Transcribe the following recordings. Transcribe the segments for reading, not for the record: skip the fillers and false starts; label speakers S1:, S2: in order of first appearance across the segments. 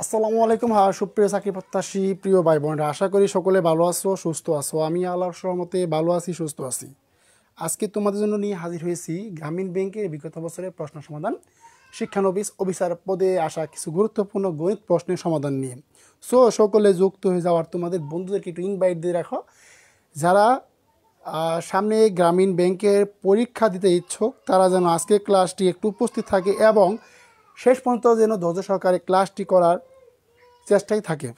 S1: আসসালামু আলাইকুম। সুপ্রিয় চাকরি প্রত্যাশী প্রিয় ভাই বোনেরা, আশা করি সকলে ভালো আছো, সুস্থ আছো। আমি আল্লাহর রহমতে ভালো আছি, সুস্থ আছি। আজকে তোমাদের জন্য নিয়ে হাজির হয়েছি গ্রামীণ ব্যাংকের বিগত বছরের প্রশ্ন সমাধান, শিক্ষানবিশ অফিসার পদে আসা কিছু গুরুত্বপূর্ণ গণিত প্রশ্নের সমাধান নিয়ে। সকলে যুক্ত হয়ে যাওয়ার তোমাদের বন্ধুদেরকে একটু ইনভাইট দিয়ে রাখো, যারা সামনে গ্রামীণ ব্যাংকের পরীক্ষা দিতে ইচ্ছুক তারা যেন আজকের ক্লাসটি একটু উপস্থিত থাকে এবং শেষ পর্যন্ত যেন ধৈর্য সহকারে ক্লাসটি করার চেষ্টাই থাকে।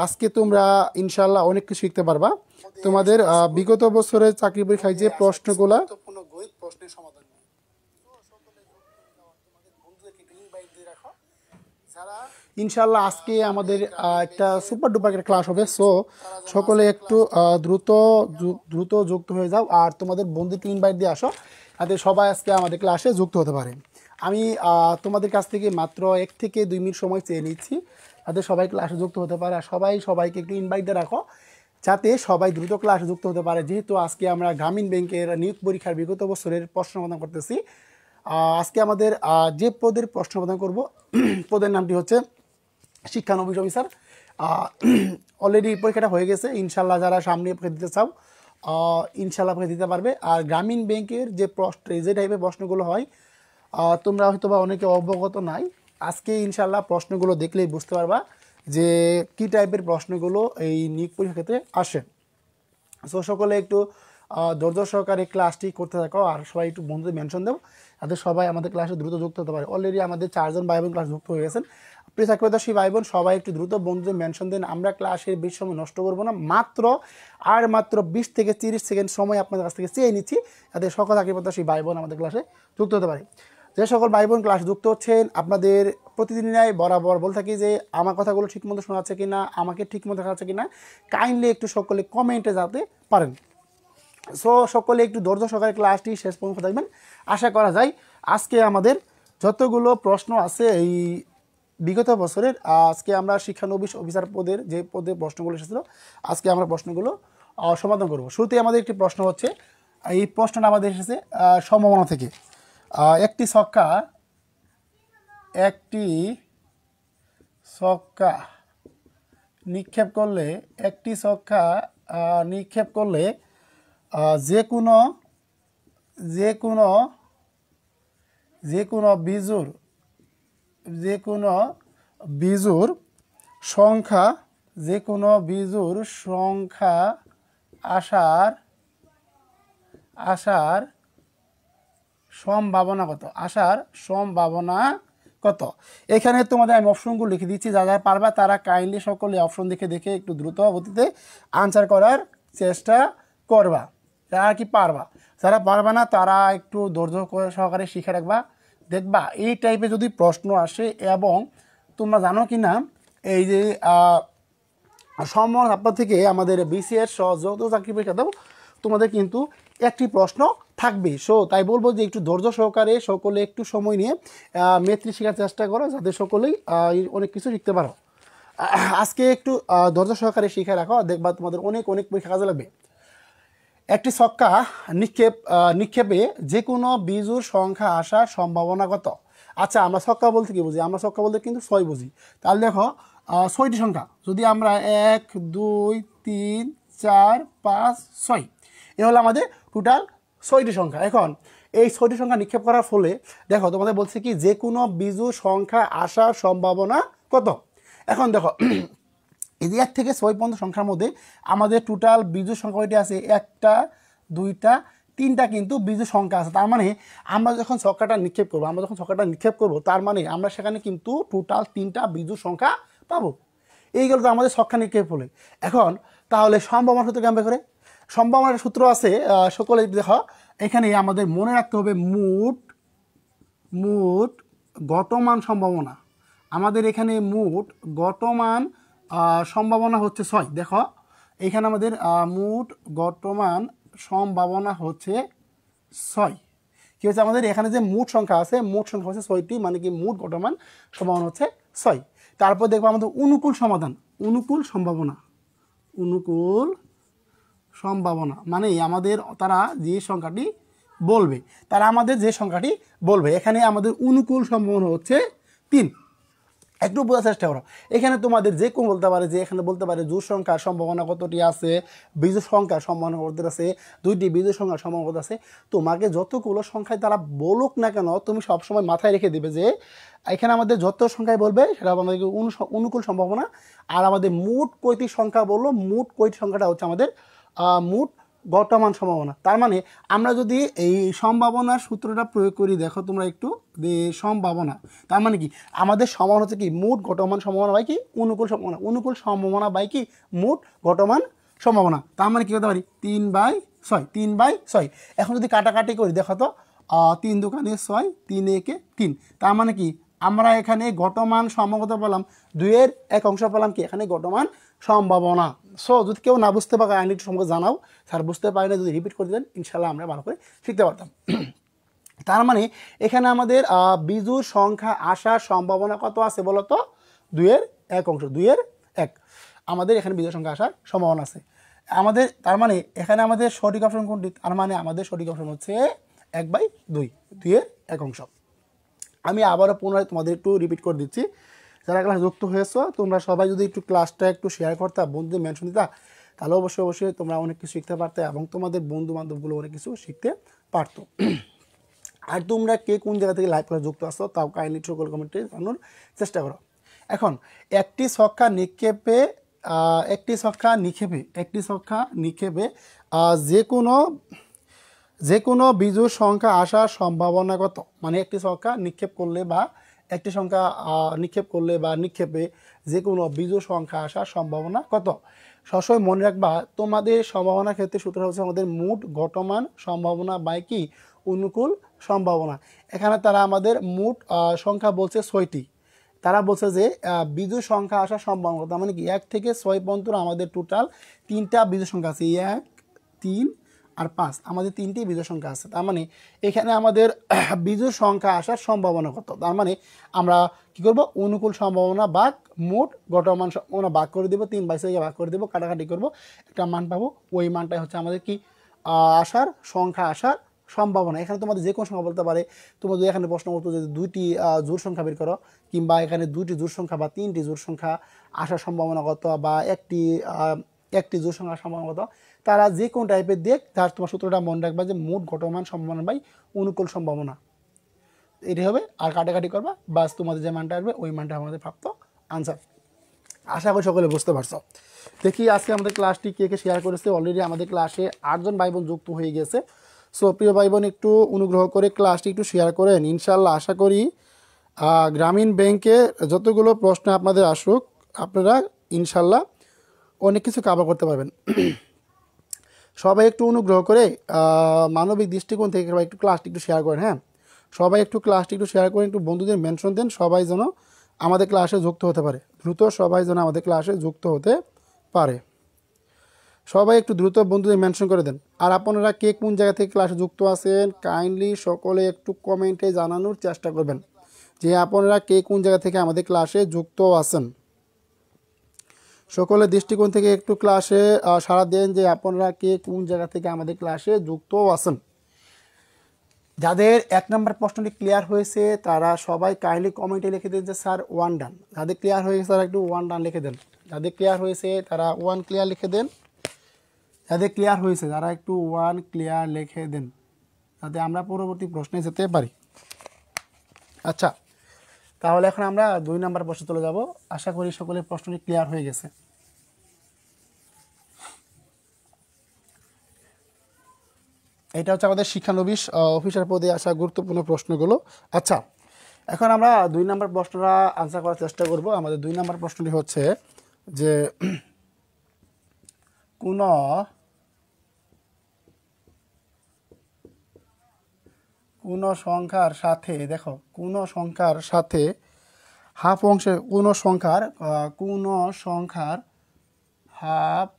S1: আজকে তোমরা ইনশাল্লাহ অনেক কিছু শিখতে পারবা। তোমাদের বিগত বছরের চাকরি পরীক্ষায় যে প্রশ্নগুলা ইনশাল্লাহ আজকে আমাদের একটা সুপার ডুপার একটা ক্লাস হবে। সকলে একটু দ্রুত দ্রুত যুক্ত হয়ে যাও আর তোমাদের বন্ধুকে ইনভাইট দিয়ে আসো, যাতে সবাই আজকে আমাদের ক্লাসে যুক্ত হতে পারে। আমি তোমাদের কাছ থেকে মাত্র 1 থেকে 2 মিনিট সময় চেয়ে নিচ্ছি, যাতে সবাই ক্লাসে যুক্ত হতে পারে। আর সবাইকে একটু ইনভাইট দিয়ে রাখো, যাতে সবাই দ্রুত ক্লাসে যুক্ত হতে পারে। যেহেতু আজকে আমরা গ্রামীণ ব্যাংকের নিয়োগ পরীক্ষার বিগত বছরের প্রশ্ন সমাধান করতেছি। আজকে আমাদের যে পদের প্রশ্ন সমাধান করব পদের নামটি হচ্ছে শিক্ষানবিশ অফিসার। অলরেডি পরীক্ষাটা হয়ে গেছে, ইনশাল্লাহ যারা সামনে পরীক্ষা দিতে চাও ইনশাল্লাহ পরীক্ষা দিতে পারবে। আর গ্রামীণ ব্যাংকের যে টাইপের প্রশ্নগুলো হয় তোমরা হয়তো বা অনেকে অবগত নাই। আজকে ইনশাল্লাহ প্রশ্নগুলো দেখলেই বুঝতে পারবা যে কী টাইপের প্রশ্নগুলো এই নিয়োগ পরীক্ষার ক্ষেত্রে আসে। সকলে একটু ধৈর্য সহকারে ক্লাসটি করতে থাকো আর সবাই একটু বন্ধুদের মেনশন দেবো, যাতে সবাই আমাদের ক্লাসে দ্রুত যুক্ত হতে পারে। অলরেডি আমাদের 4 জন ভাই বোন ক্লাস যুক্ত হয়ে গেছেন। প্রিয় চাকরিপ্রত্যাশী ভাই বোন, সবাই একটু দ্রুত বন্ধুদের মেনশন দেন। আমরা ক্লাসের বেশি সময় নষ্ট করবো না, মাত্র 20 থেকে 30 সেকেন্ড সময় আপনাদের কাছ থেকে চেয়ে নিচ্ছি, যাতে সকল চাকরিপ্রত্যাশী ভাই বোন আমাদের ক্লাসে যুক্ত হতে পারে। যে সকল ভাই বোন ক্লাস যুক্ত হচ্ছেন, আপনাদের প্রতিদিনই বরাবর বলে থাকি যে আমার কথাগুলো ঠিকমতো শোনা যাচ্ছে কিনা, আমাকে ঠিকমতো দেখা যাচ্ছে কিনা, কাইন্ডলি একটু সকলে কমেন্টে যাতে পারেন। সকলে একটু ধৈর্য সহকারে ক্লাসটি শেষ পর্যন্ত দেখবেন। আশা করা যায় আজকে আমাদের যতগুলো প্রশ্ন আছে এই বিগত বছরের, আজকে আমরা শিক্ষানবিশ অফিসার পদের যে পদে প্রশ্নগুলো এসেছিল, আজকে আমরা প্রশ্নগুলো সমাধান করব। শুরুতে আমাদের একটি প্রশ্ন হচ্ছে, এই প্রশ্নটা আমাদের এসেছে সম্ভাবনা থেকে। একটি ছক্কা নিক্ষেপ করলে যে কোনো বিজোড় সংখ্যা আসার সম্ভাবনা কত? এখানে তোমাদের আমি অপশনগুলো লিখে দিচ্ছি, যারা পারবা তারা কাইন্ডলি সকলে অপশন দেখে একটু দ্রুত গতিতে আনসার করার চেষ্টা করবা। যারা কি পারবা, যারা পারবা না তারা একটু ধৈর্য সহকারে শিখে রাখবা। দেখবা এই টাইপের যদি প্রশ্ন আসে, এবং তোমরা জানো কি না এই যে সম্মান আপনার থেকে আমাদের বিসিএস যত চাকরি পরীক্ষা দাও তোমাদের কিন্তু একটি প্রশ্ন থাকবে। তাই বলবো যে একটু ধৈর্য সহকারে সকলে একটু সময় নিয়ে মেথলি শেখার চেষ্টা করো, যাতে সকলেই অনেক কিছু শিখতে পারো। আজকে একটু ধৈর্য সহকারে শিখে রাখো, দেখবা তোমাদের অনেক পরীক্ষা কাজে লাগবে। একটি ছক্কা নিক্ষেপে যে কোনো বিজোড় সংখ্যা আসার সম্ভাবনা কত? আচ্ছা, আমরা ছক্কা বলতে কি বুঝি? আমরা ছক্কা বলতে কিন্তু 6 বুঝি। তাহলে দেখো 6টি সংখ্যা, যদি আমরা 1 2 3 4 5 6, এ হলো আমাদের টোটাল 6টি সংখ্যা। এখন এই 6টি সংখ্যা নিক্ষেপ করার ফলে দেখো তোমাদের বলছে কি যে কোনো বিজোড় সংখ্যা আসার সম্ভাবনা কত। এখন দেখো এই যে 1 থেকে 6 পর্যন্ত সংখ্যার মধ্যে আমাদের টোটাল বিজোড় সংখ্যা কয়টি আছে? 1টা 2টা 3টা কিন্তু বিজোড় সংখ্যা আছে। তার মানে আমরা যখন ছক্কাটা নিক্ষেপ করব তার মানে আমরা সেখানে কিন্তু টোটাল 3টা বিজোড় সংখ্যা পাবো। এইগুলো তো আমাদের ছক্কা নিক্ষেপ হলে। এখন তাহলে সম্ভাবনা সূত্র কেমন করে? সম্ভাবনার সূত্র আছে, সকলে দেখো এখানে আমাদের মনে রাখতে হবে মোট গতমান সম্ভাবনা। আমাদের এখানে মোট গতমান সম্ভাবনা হচ্ছে 6। দেখো এখানে আমাদের মোট গতমান সম্ভাবনা হচ্ছে 6। কি হচ্ছে আমাদের এখানে যে মোট সংখ্যা আছে, মোট সংখ্যা হচ্ছে 6টি, মানে কি মোট গতমান সম্ভাবনা হচ্ছে 6। তারপর দেখবো আমাদের অনুকূল সম্ভাবনা মানে আমাদের তারা যে সংখ্যাটি বলবে, এখানে আমাদের অনুকূল সম্ভাবনা হচ্ছে 3। একটু বোঝার চেষ্টা করো। এখানে তোমাদের যে কোন বলতে পারে যে এখানে বলতে পারে জোড় সংখ্যার সম্ভাবনা কতটি আছে, বিজোড় সংখ্যার সম্ভাবনা কত আছে, দুইটি বিজোড় সংখ্যার সম্ভাবনা কত আছে। তোমাকে যতগুলো সংখ্যায় তারা বলুক না কেন তুমি সবসময় মাথায় রেখে দিবে যে এখানে আমাদের যত সংখ্যায় বলবে সেটা আমাদের অনুকূল সম্ভাবনা। আর আমাদের মোট কয়টি সংখ্যা বললো, মোট কয়টি সংখ্যাটা হচ্ছে আমাদের মোট গঠমান সম্ভাবনা। তার মানে আমরা যদি এই সম্ভাবনার সূত্রটা প্রয়োগ করি, দেখো তোমরা একটু যে সম্ভাবনা, তার মানে কি আমাদের সম্ভাবনা হচ্ছে কি মোট গঠমান সম্ভাবনা বাই কি অনুকূল সম্ভাবনা, অনুকূল সম্ভাবনা বাই কি মোট গঠমান সম্ভাবনা। তার মানে কি করতে পারি 3/6, 3/6। এখন যদি কাটাকাটি করি দেখো তো 3 দোকানে 6, 3 একে 3। তার মানে কি আমরা এখানে গঠমান সম্ভাবনা পেলাম 2 এর 1 অংশ পেলাম কি এখানে গঠমান সম্ভাবনা। সো যদি কেউ না বুঝতে পারে আইনটি সম্পর্কে জানাও, স্যার বুঝতে পারি না যদি রিপিট করে দেন ইনশাল্লাহ আমরা ভালো করে শিখতে পারতাম। তার মানে এখানে আমাদের বিজোড় সংখ্যা আসার সম্ভাবনা কত আছে বলো তো 2-এর 1 অংশ, 2-এর 1 আমাদের এখানে বিজোড় সংখ্যা আসার সম্ভাবনা আছে আমাদের। তার মানে এখানে আমাদের সঠিক অপশন কোনটি, তার মানে আমাদের সঠিক অপশন হচ্ছে 1/2, 2-এর 1 অংশ। আমি আবারও পুনরায় তোমাদের একটু রিপিট করে দিচ্ছি, যারা ক্লাস যুক্ত হয়েছো তোমরা সবাই যদি একটু ক্লাসটা একটু শেয়ার করতে, বন্ধুদের মেনশন দিতা, তাহলে অবশ্যই তোমরা অনেক কিছু শিখতে পারতে এবং তোমাদের বন্ধু বান্ধবগুলো অনেক কিছু শিখতে পারতো। আর তোমরা কে কোন জায়গা থেকে লাইভ ক্লাস যুক্ত আসছো তাও কাইন্ডলি সকল কমেন্টে জানানোর চেষ্টা করো। এখন একটি ছক্কা নিক্ষেপে যে কোনো বিজোড় সংখ্যা আসার সম্ভাবনা কত, মানে একটি সংখ্যা নিক্ষেপ করলে বা নিক্ষেপে যে কোনো বিজোড় সংখ্যা আসার সম্ভাবনা কত। সবসময় মনে রাখবা তোমাদের সম্ভাবনার ক্ষেত্রে সূত্র হচ্ছে আমাদের মোট গঠমান সম্ভাবনা বাই কি অনুকূল সম্ভাবনা। এখানে তারা আমাদের মোট সংখ্যা বলছে 6টি, তারা বলছে যে বিজোড় সংখ্যা আসার সম্ভাবনা, তার মানে কি 1 থেকে 6 পর্যন্ত আমাদের টোটাল 3টা বিজোড় সংখ্যা আছে, 1, 3 আর 5 আমাদের 3টি বিজোড় সংখ্যা আছে। তার মানে এখানে আমাদের বিজোড় সংখ্যা আসার সম্ভাবনা কত, তার মানে আমরা কি করব অনুকূল সম্ভাবনা ভাগ মোট গঠমান সম্ভাবনা ভাগ করে দেবো, 3/6 ভাগ করে দেবো, কাটাকাটি করব, একটা মান পাবো, ওই মানটাই হচ্ছে আমাদের কি সংখ্যা আসার সম্ভাবনা। এখানে তোমাদের যে কোনো সংখ্যা বলতে পারে। তোমরা যদি এখানে প্রশ্ন করতো যে 2টি জোড় সংখ্যা বের করো, কিংবা এখানে 2টি জোড় সংখ্যা বা 3টি জোড় সংখ্যা আসার সম্ভাবনা কত, বা একটি জোড় সংখ্যার সম্ভাবনা কত, তারা যে কোনো টাইপের দিক তার তোমার সূত্রটা মনে রাখবা যে মোট গঠমান সম্ভাবনা বাই অনুকূল সম্ভাবনা, এটাই হবে। আর কাটাকাটি করবা, বাস তোমাদের যে মানটা আসবে ওই মানটা আমাদের প্রাপ্ত আনসার। আশা করি সকলে বুঝতে পারছো। দেখি আজকে আমাদের ক্লাসটি কে শেয়ার করেছে। অলরেডি আমাদের ক্লাসে 8 জন ভাই বোন যুক্ত হয়ে গেছে। সো প্রিয় ভাই বোন একটু অনুগ্রহ করে ক্লাসটি একটু শেয়ার করেন। ইনশাল্লাহ আশা করি গ্রামীণ ব্যাংকে যতগুলো প্রশ্ন আপনাদের আসুক আপনারা ইনশাল্লাহ অনেক কিছু কভার করতে পারবেন। সবাই একটু অনুগ্রহ করে মানবিক দৃষ্টিকোণ থেকে একটু ক্লাসটি একটু শেয়ার করেন। হ্যাঁ, সবাই একটু ক্লাসটি একটু শেয়ার করেন, একটু বন্ধুদের মেনশন দেন, সবাই যেন আমাদের ক্লাসে যুক্ত হতে পারে, দ্রুত সবাই যেন আমাদের ক্লাসে যুক্ত হতে পারে। সবাই একটু দ্রুত বন্ধুদের মেনশন করে দেন। আর আপনারা কে কোন জায়গা থেকে ক্লাসে যুক্ত আছেন কাইন্ডলি সকলে একটু কমেন্টে জানানোর চেষ্টা করবেন যে আপনারা কে কোন জায়গা থেকে আমাদের ক্লাসে যুক্ত আছেন। সকলের দৃষ্টিকোণ থেকে একটু ক্লাসে সাড়া দেন যে আপনারা কে কোন জায়গা থেকে আমাদের ক্লাসে যুক্ত আছেন। যাদের 1 নম্বর প্রশ্নটি ক্লিয়ার হয়েছে তারা সবাই কাইন্ডলি কমেন্টে লিখে দেন যে স্যার 1 ডান। যাদের ক্লিয়ার হয়ে গেছে তারা একটু 1 ডান লিখে দেন। যাদের ক্লিয়ার হয়েছে তারা 1 ক্লিয়ার লিখে দেন। যাদের ক্লিয়ার হয়েছে তারা একটু 1 ক্লিয়ার লিখে দেন, যাতে আমরা পরবর্তী প্রশ্নে যেতে পারি। আচ্ছা, তাহলে এখন আমরা 2 নম্বর প্রশ্নে চলে যাব। আশা করি সকলের প্রশ্নটি ক্লিয়ার হয়ে গেছে। এটা হচ্ছে আমাদের শিক্ষানবিশ অফিসার পদে আসা গুরুত্বপূর্ণ প্রশ্নগুলো। আচ্ছা, এখন আমরা 2 নম্বর প্রশ্নটা আনসার করার চেষ্টা করব। আমাদের 2 নম্বর প্রশ্নটি হচ্ছে যে কোন সংখ্যার সাথে, দেখো কোন সংখ্যার সাথে হাফ অংশের কোন সংখ্যার হাফ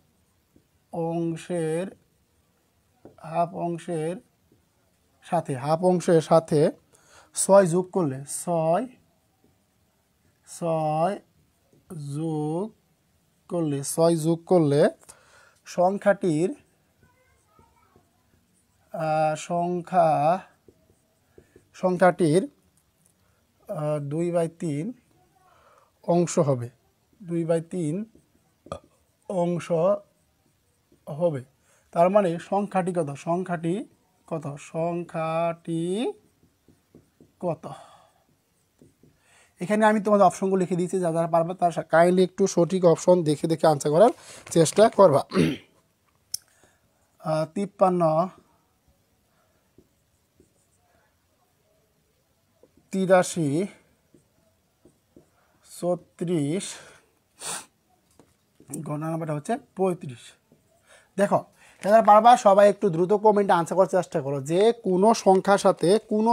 S1: অংশের সাথে 6 যোগ করলে 6 যোগ করলে সংখ্যাটির 2/3 অংশ হবে, 2/3 অংশ হবে। তার মানে সংখ্যাটি কত, সংখ্যাটি কত, সংখ্যাটি কত। এখানে আমি তোমাদের অপশনগুলো লিখে দিয়েছি, যারা যারা পারবে তার কাইন্ডলি একটু সঠিক অপশন দেখে দেখে আনসার করার চেষ্টা করবা। 53, 83, 34, গণনা নাম্বারটা হচ্ছে 35। দেখো যারা পারবা সবাই একটু দ্রুত কমেন্টে আনসার করার চেষ্টা করো যে কোনো সংখ্যার সাথে কোনো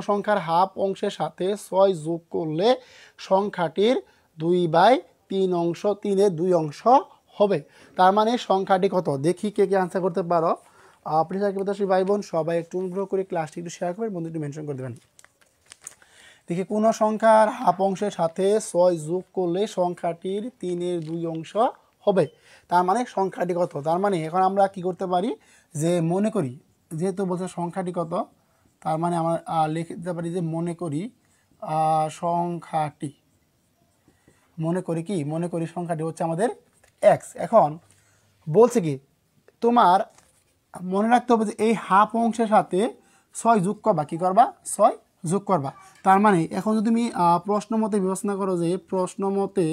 S1: সংখ্যার হাফ অংশের সাথে 6 যোগ করলে সংখ্যাটির 2/3 অংশ, 3-এর 2 অংশ হবে। তার মানে সংখ্যাটি কত, দেখি কে কে আনসার করতে পারো। আপনি ভাই বোন সবাই একটু অনুগ্রহ করে ক্লাসটি একটু শেয়ার করবেন, বন্ধু একটু মেনশন করে দেবেন। দেখি কোনো সংখ্যার হাফ অংশের সাথে 6 যোগ করলে সংখ্যাটির 3-এর 2 অংশ হবে। তার মানে সংখ্যাটি কত। তার মানে এখন আমরা কি করতে পারি যে মনে করি, যেহেতু বলছে সংখ্যাটি কত, তার মানে আমরা লিখে দিতে পারি যে মনে করি সংখ্যাটি, মনে করি সংখ্যাটি হচ্ছে আমাদের এক্স। এখন বলছে কি তোমার মনে রাখতে হবে যে এই হাফ অংশের সাথে 6 যোগ করবা, কি করবা, 6 যোগ করবা। তার মানে এখন যদি তুমি প্রশ্ন মতে বিবেচনা করো, যে প্রশ্ন মতে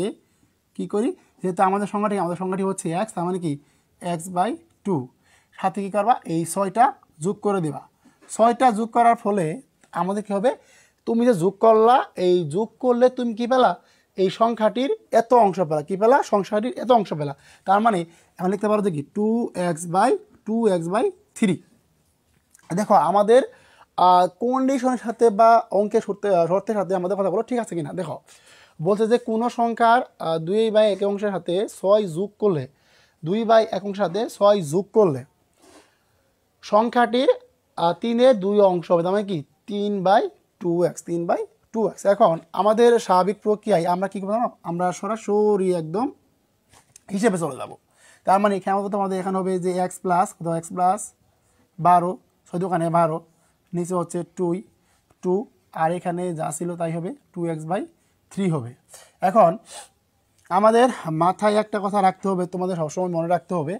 S1: কী করি, যেহেতু আমাদের সংখ্যাটি হচ্ছে এক্স, তার মানে কি x/2, সাথে কী করবা, এই 6টা যোগ করে দেবা। 6টা যোগ করার ফলে আমাদের কী হবে, তুমি যে যোগ করলা, এই যোগ করলে তুমি কী পেলা, এই সংখ্যাটির এত অংশ পেলা, কী পেলা, সংখ্যাটির এত অংশ পেলা। তার মানে এখন লিখতে পারো যে কি 2x/3। দেখো আমাদের কন্ডিশনের সাথে বা অঙ্কের শর্তের সাথে আমাদের কথাগুলো ঠিক আছে কিনা। দেখো বলছে যে কোনো সংখ্যার 2/1 অংশের সাথে 6 যোগ করলে, 2/1 অংশের সাথে 6 যোগ করলে সংখ্যাটির 3-এর 2 অংশ হবে। তার মানে কি 3/2x। এখন আমাদের স্বাভাবিক প্রক্রিয়ায় আমরা কী করবো, আমরা সরাসরি একদম হিসেবে চলে যাব। তার মানে এখানে আমাদের এখানে হবে যে x প্লাস 12, 6 দোকানে 12, নিচে হচ্ছে 2, আর এখানে যা ছিল তাই হবে 2x/3 হবে। এখন আমাদের মাথায় একটা কথা রাখতে হবে, তোমাদের সবসময় মনে রাখতে হবে,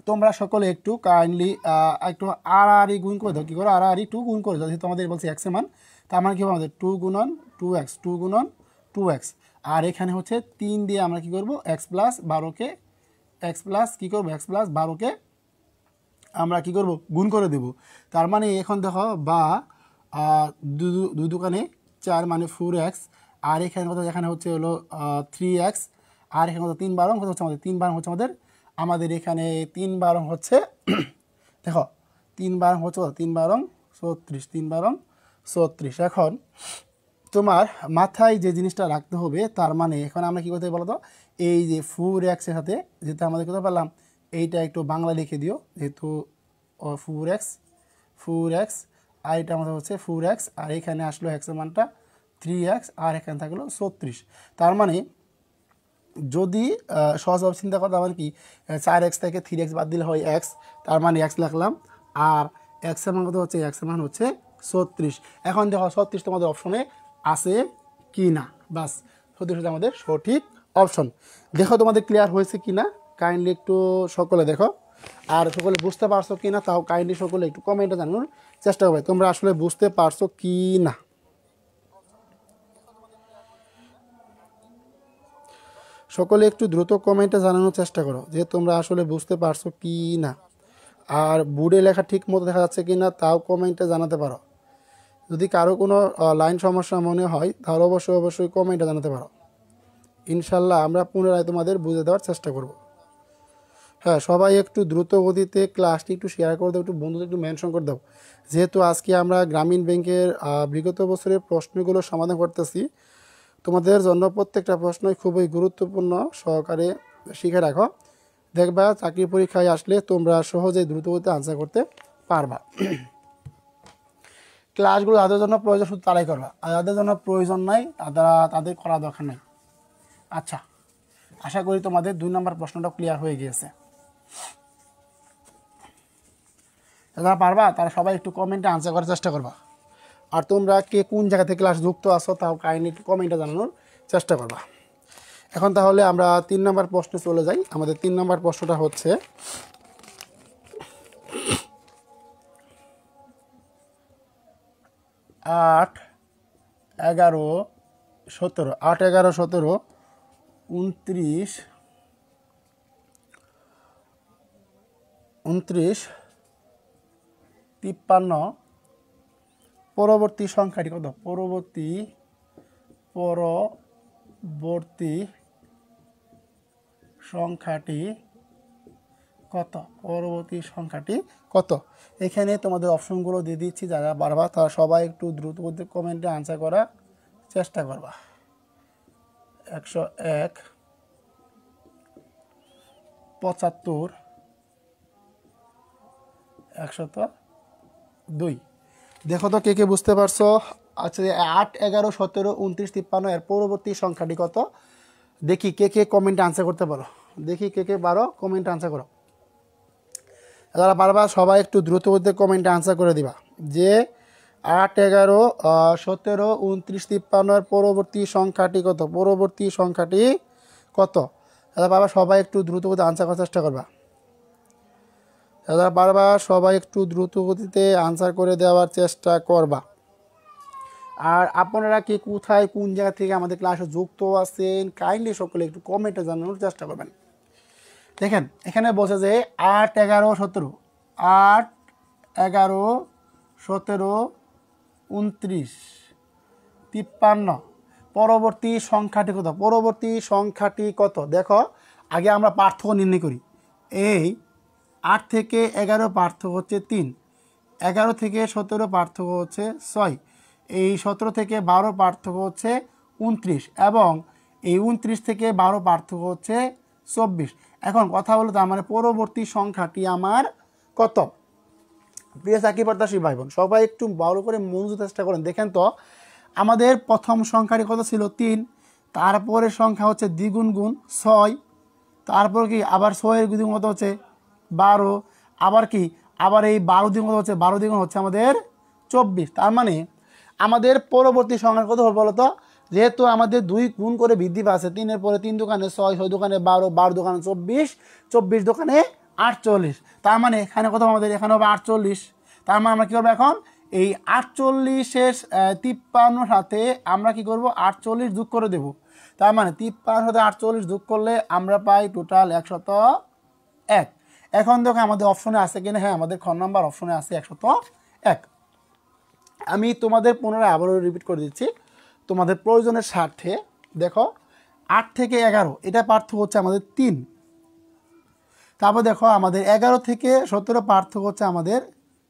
S1: তোমরা সকলে একটু কাইন্ডলি একটু আড়াআড়ি গুণ করে দাও। কী করো, আড়াআড়ি 2 গুণ করে দাও, যেহেতু আমাদের বলছে এক্সের মান। তার মানে কী হবে, আমাদের 2 গুণন 2x, আর এখানে হচ্ছে 3 দিয়ে আমরা কী করবো, x প্লাস 12কে আমরা কি করব, গুণ করে দেব। তার মানে এখন দেখো বা 2 দোকানে 4 মানে 4x, আর এখানে কত, এখানে হচ্ছে হলো 3x, আর এখানে কত 3/12 কত হচ্ছে আমাদের 3/12 হচ্ছে আমাদের এখানে 3/12 হচ্ছে দেখো 3/12 হচ্ছে 3/12 36, 3/12 36। এখন তোমার মাথায় যে জিনিসটা রাখতে হবে, তার মানে এখন আমরা কী করতে বলো তো, এই যে 4x এর সাথে যেহেতু আমাদের কোথাও পেলাম, এইটা একটু বাংলা লিখে দিও, যেহেতু 4x, আর এটা আমাদের হচ্ছে 4x, আর এখানে আসলো এক্সের মানটা 3x, আর এখানে থাকলো 36। তার মানে যদি সহজভাবে চিন্তা করো, তার মানে কি 4x থেকে 3x বাদ দিলে হয় x, তার মানে x লিখলাম, আর এক্সের মান কত হচ্ছে, এক্সের মান হচ্ছে 36। এখন দেখো 36 তোমাদের অপশনে আছে কি না, বাস 36 হচ্ছে আমাদের সঠিক অপশন। দেখো তোমাদের ক্লিয়ার হয়েছে কি না, কাইন্ডলি একটু সকলে দেখো, আর সকলে বুঝতে পারছো কি না তাও কাইন্ডলি সকলে একটু কমেন্টে জানানোর চেষ্টা করবে তোমরা আসলে বুঝতে পারছো কি না। সকলে একটু দ্রুত কমেন্টে জানানোর চেষ্টা করো যে তোমরা আসলে বুঝতে পারছো কি না, আর বোর্ডে লেখা ঠিক মতো দেখা যাচ্ছে কি না তাও কমেন্টে জানাতে পারো। যদি কারো কোনো লাইন সমস্যা মনে হয় তাহলে অবশ্যই কমেন্টে জানাতে পারো, ইনশাল্লাহ আমরা পুনরায় তোমাদের বুঝে দেওয়ার চেষ্টা করব। হ্যাঁ, সবাই একটু দ্রুত গতিতে ক্লাসটি একটু শেয়ার করে দাও, একটু বন্ধুদের একটু মেনশন করে দাও, যেহেতু আজকে আমরা গ্রামীণ ব্যাংকের বিগত বছরের প্রশ্নগুলো সমাধান করতেছি। তোমাদের জন্য প্রত্যেকটা প্রশ্নই খুবই গুরুত্বপূর্ণ সহকারে শিখে রাখো, দেখবা চাকরি পরীক্ষায় আসলে তোমরা সহজেই দ্রুত গতিতে আনসার করতে পারবা। ক্লাসগুলো যাদের জন্য প্রয়োজন শুধু তারাই করবা, আর যাদের জন্য প্রয়োজন নাই তাদের করা দরকার নেই। আচ্ছা, আশা করি তোমাদের 2 নম্বর প্রশ্নটা ক্লিয়ার হয়ে গিয়েছে। যারা পারবা তারা সবাই একটু কমেন্টে আনসার করার চেষ্টা করবা। আর তোমরা কে কোন জায়গা থেকে ক্লাস যুক্ত আসো তাও কাইন্ডলি একটু কমেন্টে জানানোর চেষ্টা করবা। এখন তাহলে আমরা 3 নম্বর প্রশ্নে চলে যাই। আমাদের 3 নম্বর প্রশ্নটা হচ্ছে 8, 11, 17, 8, 11, 17, 29, 53, পরবর্তী সংখ্যাটি কত? পরবর্তী সংখ্যাটি কত? পরবর্তী সংখ্যাটি কত? এখানে তোমাদের অপশনগুলো দিয়ে দিচ্ছি, যারা বারবার তারা সবাই একটু দ্রুত গতিতে কমেন্টে আনসার করার চেষ্টা করবা। 101, 75, 102। দেখো তো কে কে বুঝতে পারছো? আচ্ছা, 8, 11, 17, 29, 53 এর পরবর্তী সংখ্যাটি কত? দেখি কে কে কমেন্টে আনসার করতে পারো। দেখি কে কে পারো কমেন্টে আনসার করো। যারা বারবার সবাই একটু দ্রুত গতিতে কমেন্টে আনসার করে দিবা যে 8, 11, 17, 29, 53 এর পরবর্তী সংখ্যাটি কত? পরবর্তী সংখ্যাটি কত? যারা বারবার সবাই একটু দ্রুত গতিতে আনসার করার চেষ্টা করবা। যারা বারবার সবাই একটু দ্রুত গতিতে আনসার করে দেওয়ার চেষ্টা করবা। আর আপনারা কি কোথায় কোন জায়গা থেকে আমাদের ক্লাসে যুক্ত আছেন কাইন্ডলি সকলে একটু কমেন্টে জানানোর চেষ্টা করবেন। দেখেন এখানে বলছে যে 8, 11, 17, 8, 11, 17, 29, 53 পরবর্তী সংখ্যাটি কত? পরবর্তী সংখ্যাটি কত? দেখো আগে আমরা পার্থক্য নির্ণয় করি। এই 8 থেকে 11 পার্থক্য হচ্ছে 3, 11 থেকে 17 পার্থক্য হচ্ছে 6, এই 17 থেকে 12 পার্থক্য হচ্ছে 29 এবং এই 29 থেকে 12 পার্থক্য হচ্ছে 24। এখন কথা হলো তার মানে পরবর্তী সংখ্যাটি আমার কত? প্রিয় চাকরি প্রত্যাশী ভাই বোন সবাই একটু ভালো করে মনোযোগ চেষ্টা করেন। দেখেন তো আমাদের প্রথম সংখ্যাটি কত ছিল? 3, তারপরে সংখ্যা হচ্ছে দ্বিগুণ গুণ 6, তারপর কি আবার 6 এর দ্বিগুণ কত হচ্ছে 12, আবার কি আবার এই 12 দ্বিগুণ কত হচ্ছে? 12 দ্বিগুণ হচ্ছে আমাদের 24। তার মানে আমাদের পরবর্তী সংখ্যা কত হবে বলো তো? যেহেতু আমাদের 2 গুণ করে বৃদ্ধি পাচ্ছে, 3-এর পরে 3 দোকানে 6, 6 দোকানে 12, 12 দোকানে 24, 24 দোকানে 48। তার মানে এখানে কত আমাদের? এখানে হবে 48। তার মানে আমরা কী করবো এখন? এই 48-এর 53 সাথে আমরা কি করব? 48 যোগ করে দেব। তার মানে 53 সাথে 48 যোগ করলে আমরা পাই টোটাল 101। এখন দেখো আমাদের অপশনে আছে কিনা? হ্যাঁ আমাদের খ নাম্বার অপশনে আছে 101। আমি তোমাদের পুনরায় আবারও রিপিট করে দিচ্ছি তোমাদের প্রয়োজনের স্বার্থে। দেখো 8 থেকে 11 এটা পার্থক্য হচ্ছে আমাদের 3, তারপর দেখো আমাদের 11 থেকে 17 পার্থক্য হচ্ছে আমাদের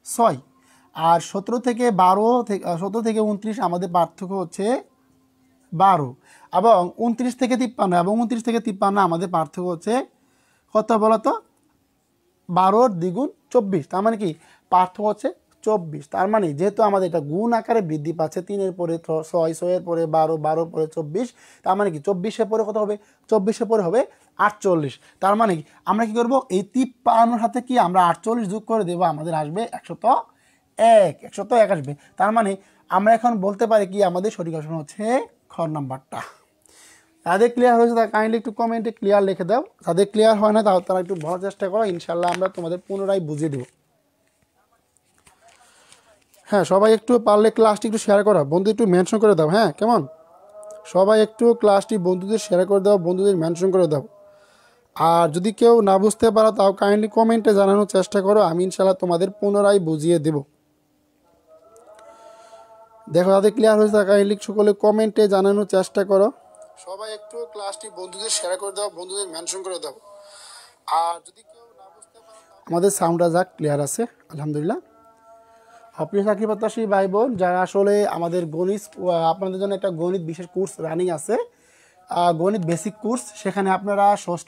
S1: 6, আর 17 থেকে 29 আমাদের পার্থক্য হচ্ছে 12, এবং 29 থেকে 53 আমাদের পার্থক্য হচ্ছে কত বলো তো? 12 দ্বিগুণ 24। তার মানে কি পার্থক্য হচ্ছে 24। তার মানে যেহেতু আমাদের এটা গুণ আকারে বৃদ্ধি পাচ্ছে, 3-এর পরে 6, 6-এর পরে 12, 12-এর পরে 24, তার মানে কি 24-এর পরে কত হবে? 24-এর পরে হবে 48। তার মানে কি আমরা কি করব? এই 53-এর সাথে কি আমরা 48 যোগ করে দেবো, আমাদের আসবে 101 আসবে। তার মানে আমরা এখন বলতে পারি কি আমাদের সঠিক অপশন হচ্ছে খ নাম্বারটা। তাদের ক্লিয়ার হয়েছে তারা কাইন্ডলি একটু কমেন্টে ক্লিয়ার লিখে দাও। তাদের ক্লিয়ার হয় না তারা একটু বলার চেষ্টা করো, ইনশাল্লাহ আমরা তোমাদের পুনরায় বুঝিয়ে দেবো। হ্যাঁ সবাই একটু পারলে ক্লাসটি একটু শেয়ার করো, বন্ধু একটু মেনশন করে দাও। হ্যাঁ কেমন? সবাই একটু ক্লাসটি বন্ধুদের শেয়ার করে দাও, বন্ধুদের মেনশন করে দাও। আর যদি কেউ না বুঝতে পারো তাও কাইন্ডলি কমেন্টে জানানোর চেষ্টা করো, আমি ইনশাল্লাহ তোমাদের পুনরায় বুঝিয়ে দেব। দেখো তাদের ক্লিয়ার হয়েছে তারা কাইন্ডলি সকলে কমেন্টে জানানোর চেষ্টা করো। সবাই একটু ক্লাসটি বন্ধুদের শেয়ার করে দাও, বন্ধুদের মেনশন করে দাও। আর যদি কেউ না বুঝতে পারো আমাদের সাউন্ডটা যাক ক্লিয়ার আছে আলহামদুলিল্লাহ। প্রিয় চাকরি প্রত্যাশী ভাই বোন যারা আসলে আমাদের গণিত, আপনাদের জন্য একটা গণিত বিশেষ কোর্স রানিং আছে, গণিত বেসিক কোর্স। সেখানে আপনারা ষষ্ঠ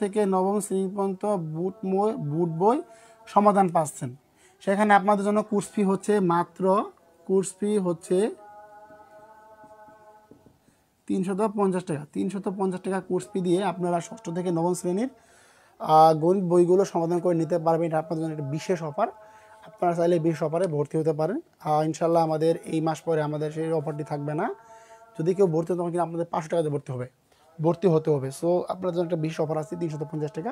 S1: থেকে নবম শ্রেণী পর্যন্ত বুট বই সমাধান পাচ্ছেন। সেখানে আপনাদের জন্য কোর্স ফি হচ্ছে মাত্র 350 টাকা। 350 টাকা কোর্স ফি দিয়ে আপনারা ষষ্ঠ থেকে নবম শ্রেণীর গণিত বইগুলো সমাধান করে নিতে পারবেন। এটা আপনাদের জন্য একটা বিশেষ অফার। আপনারা চাইলে বিশেষ অফারে ভর্তি হতে পারেন। ইনশাল্লাহ আমাদের এই মাস পরে আমাদের সেই অফারটি থাকবে না। যদি কেউ ভর্তি হতে তখন কিন্তু আপনাদের 500 টাকাতে ভর্তি হতে হবে। সো আপনার জন্য একটা বিশেষ অফার আছে 350 টাকা।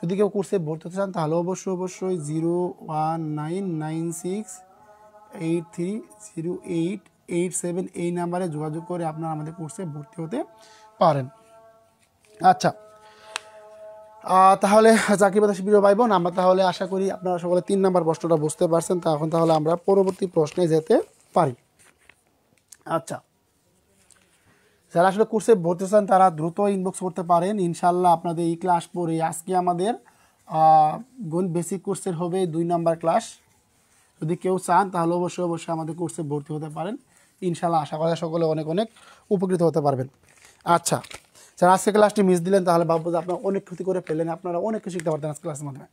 S1: যদি কেউ কোর্সে ভর্তি হতে চান তাহলে অবশ্যই 01996830887 এই নাম্বারে যোগাযোগ করে আপনারা আমাদের কোর্সে ভর্তি হতে পারেন। আচ্ছা, তাহলে চাকরি বাতাসী প্রিয় ভাই বোন, আমরা তাহলে আশা করি আপনারা সকলে 3 নম্বর প্রশ্নটা বুঝতে পারছেন। তাহলে আমরা পরবর্তী প্রশ্নে যেতে পারি। আচ্ছা, যারা আসলে কোর্সে ভর্তি চান তারা দ্রুত ইনবক্স করতে পারেন। ইনশাল্লাহ আপনাদের এই ক্লাস পরে আজকে আমাদের গণিত বেসিক কোর্সের হবে 2 নম্বর ক্লাস। যদি কেউ চান তাহলে অবশ্যই আমাদের কোর্সে ভর্তি হতে পারেন। ইনশাল্লাহ আশা করা সকলে অনেক উপকৃত হতে পারবেন। আচ্ছা, যারা আজকে ক্লাসটি মিস দিলেন তাহলে ভাববো যে আপনারা অনেক ক্ষতি করে ফেললেন, আপনারা অনেক কিছু শিখতে পারতেন আজকে ক্লাসের মাধ্যমে।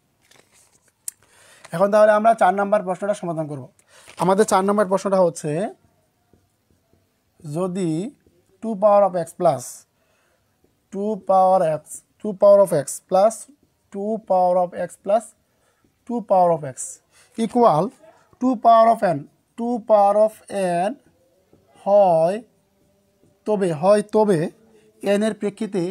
S1: এখন তাহলে আমরা 4 নম্বর প্রশ্নটা সমাধান করব। আমাদের 4 নম্বর প্রশ্নটা হচ্ছে, যদি 2 power of x plus 2 power of x plus 2 power of x plus 2 power of x equal 2 power of n হয় তবে n এর প্রেক্ষিতে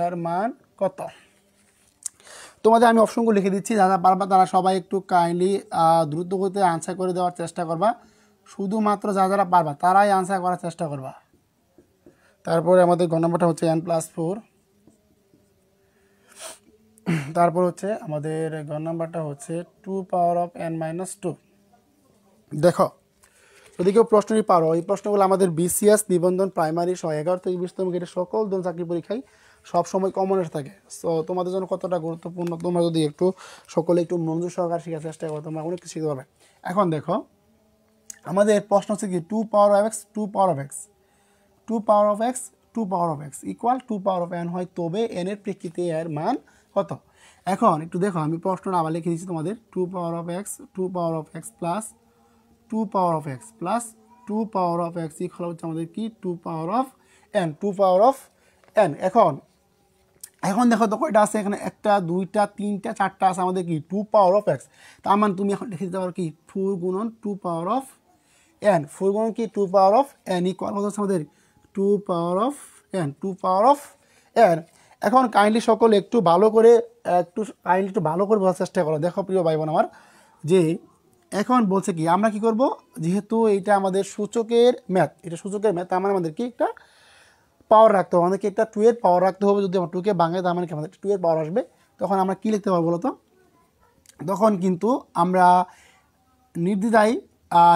S1: এর মান কত? তোমাদের আমি অপশনগুলো লিখে দিচ্ছি, যারা পারবা তারা সবাই একটু কাইন্ডলি দ্রুত গতিতে আনসার করে দেওয়ার চেষ্টা করবা। শুধুমাত্র যারা পারবা তারাই আনসার করার চেষ্টা করবা। তারপরে আমাদের গ নম্বরটা হচ্ছে n+4। তারপর হচ্ছে আমাদের গ নম্বরটা হচ্ছে 2 power of n-2। দেখো, যদি কেউ প্রশ্নটি পারো, এই প্রশ্নগুলো আমাদের BCS নিবন্ধন প্রাইমারি সহ 11 থেকে 20তম গ্রেডের সকল ধরনের চাকরি পরীক্ষায় সবসময় কমনের থাকে। সো তোমাদের জন্য কতটা গুরুত্বপূর্ণ, তোমরা যদি সকলে একটু মনোযোগ সহকারে শেখার চেষ্টা করো, তোমরা অনেক কিছু শিখতে পারবে। এখন দেখো, আমাদের প্রশ্ন হচ্ছে কি 2 power of x equal 2 power of n হয় তবে n এর প্রেক্ষিতে এর মান কত? এখন একটু দেখো, আমি প্রশ্নটা আবার লিখে দিচ্ছি তোমাদের। 2 power of x plus 2 power of x plus 2 power of x equal হচ্ছে আমাদের কি 2 power of n। এখন দেখো তো কয়টা আছে এখানে, 1 2 3 4টা আছে আমাদের কি 2 power of x। তার মানে তুমি এখন লিখে দিতে পারো কি 4 গুণন 2 power of n, 4 গুণন কি 2 power of n ইকুয়াল হচ্ছে আমাদের 2 power of n। এখন কাইন্ডলি সকলে একটু ভালো করে বোঝার চেষ্টা করো। দেখো প্রিয় ভাই বোন আমার, যে এখন বলছে কি আমরা কি করব, যেহেতু এটা আমাদের সূচকের ম্যাথ, তার মানে আমাদের কি একটা পাওয়ার রাখতে হবে, আমাদেরকে একটা 2 এর পাওয়ার রাখতে হবে। যদি আমরা 2 কে ভাঙে তার মানে কি আমাদের 2 এর পাওয়ার আসবে। তখন আমরা কি লিখতে পারবো বলতো, তখন কিন্তু আমরা নির্দ্বিধায়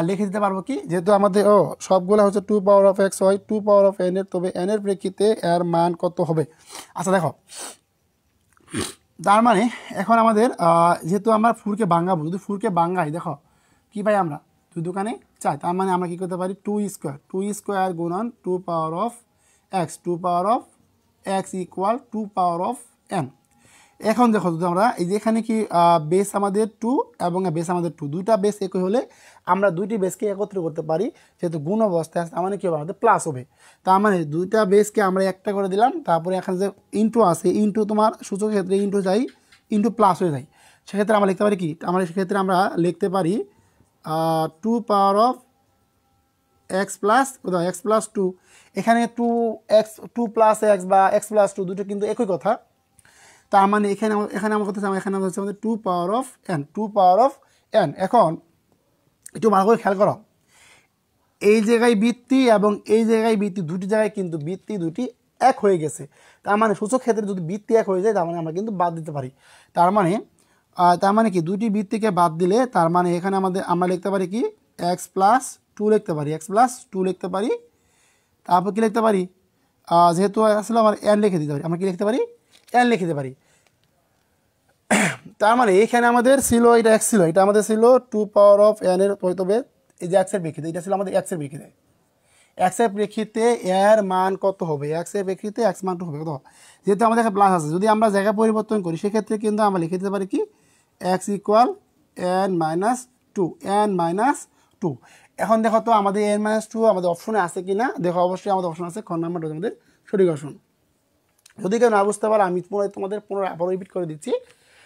S1: লিখে দিতে পারবো কি, যেহেতু আমাদের সবগুলো হচ্ছে 2 power of x হয় 2 power of n এর, তবে n এর প্রেক্ষিতে এর মান কত হবে। আচ্ছা দেখো, তার মানে এখন আমাদের যেহেতু আমরা 4 কে ভাঙাবো, যদি 4 কে ভাঙাই, দেখো কি পাই আমরা 2 দোকানে 4, তার মানে আমরা কি করতে পারি 2 স্কোয়ার গুণন 2 power of x equal 2 power of n। এখন দেখো, যদি আমরা এই যে এখানে কি বেস আমাদের 2 এবং বেস আমাদের 2, দুইটা বেস একই হলে আমরা দুইটি বেসকে একত্র করতে পারি, যেহেতু গুণ অবস্থায় আছে, তার মানে কি হবে আমাদের প্লাস হবে। তার মানে দুইটা বেসকে আমরা একটা করে দিলাম, তারপরে এখানে যে ইন্টু আছে, ইন্টু তোমার সূচকের ক্ষেত্রে ইন্টু প্লাস হয়ে যায়। সেক্ষেত্রে আমরা লিখতে পারি কি, সেক্ষেত্রে আমরা লিখতে পারি 2 power of x প্লাস 2। এখানে 2 প্লাস x বা x প্লাস 2 দুটো কিন্তু একই কথা। তার মানে এখানে আমার কথা হচ্ছে আমাদের 2 power of n। এখন একটু ভালো করে খেয়াল করো, এই জায়গায় বৃত্তি এবং এই জায়গায় বৃত্তি, দুটি জায়গায় কিন্তু বৃত্তি দুটি এক হয়ে গেছে। তার মানে সূচক ক্ষেত্রে যদি বৃত্তি এক হয়ে যায়, তার মানে আমরা কিন্তু বাদ দিতে পারি। তার মানে কি দুটি বৃত্তিকে বাদ দিলে, তার মানে এখানে আমরা লিখতে পারি কি x প্লাস 2 লিখতে পারি। তারপর কি লিখতে পারি, যেহেতু আসলে আমার n লিখে দিতে পারি, আমরা কি লিখতে পারি n লিখে দিতে পারি। তার মানে এখানে আমাদের ছিল, এটা x ছিল, এটা আমাদের ছিল 2 power of n এর, তবে এই যে x এর প্রেক্ষিতে, এটা ছিল আমাদের x এর প্রেক্ষিতে। এক্সের প্রেক্ষিতে এর মান কত হবে, এক্সের প্রেক্ষিতে এক্স মান হবে কত, যেহেতু আমাদের এখানে প্লাস আছে, যদি আমরা জায়গা পরিবর্তন করি সেক্ষেত্রে কিন্তু আমরা লিখে দিতে পারি কি x equal n minus two, n minus two. এখন দেখো তো আমাদের এন মাইনাস টু আমাদের অপশনে আছে কি না, দেখো অবশ্যই আমাদের অপশন আছে, খ নাম্বারটা আমাদের সঠিক অপশন। যদি কেউ না বুঝতে পারো আমি তোমাদের পুনরায় আবারও রিপিট করে দিচ্ছি,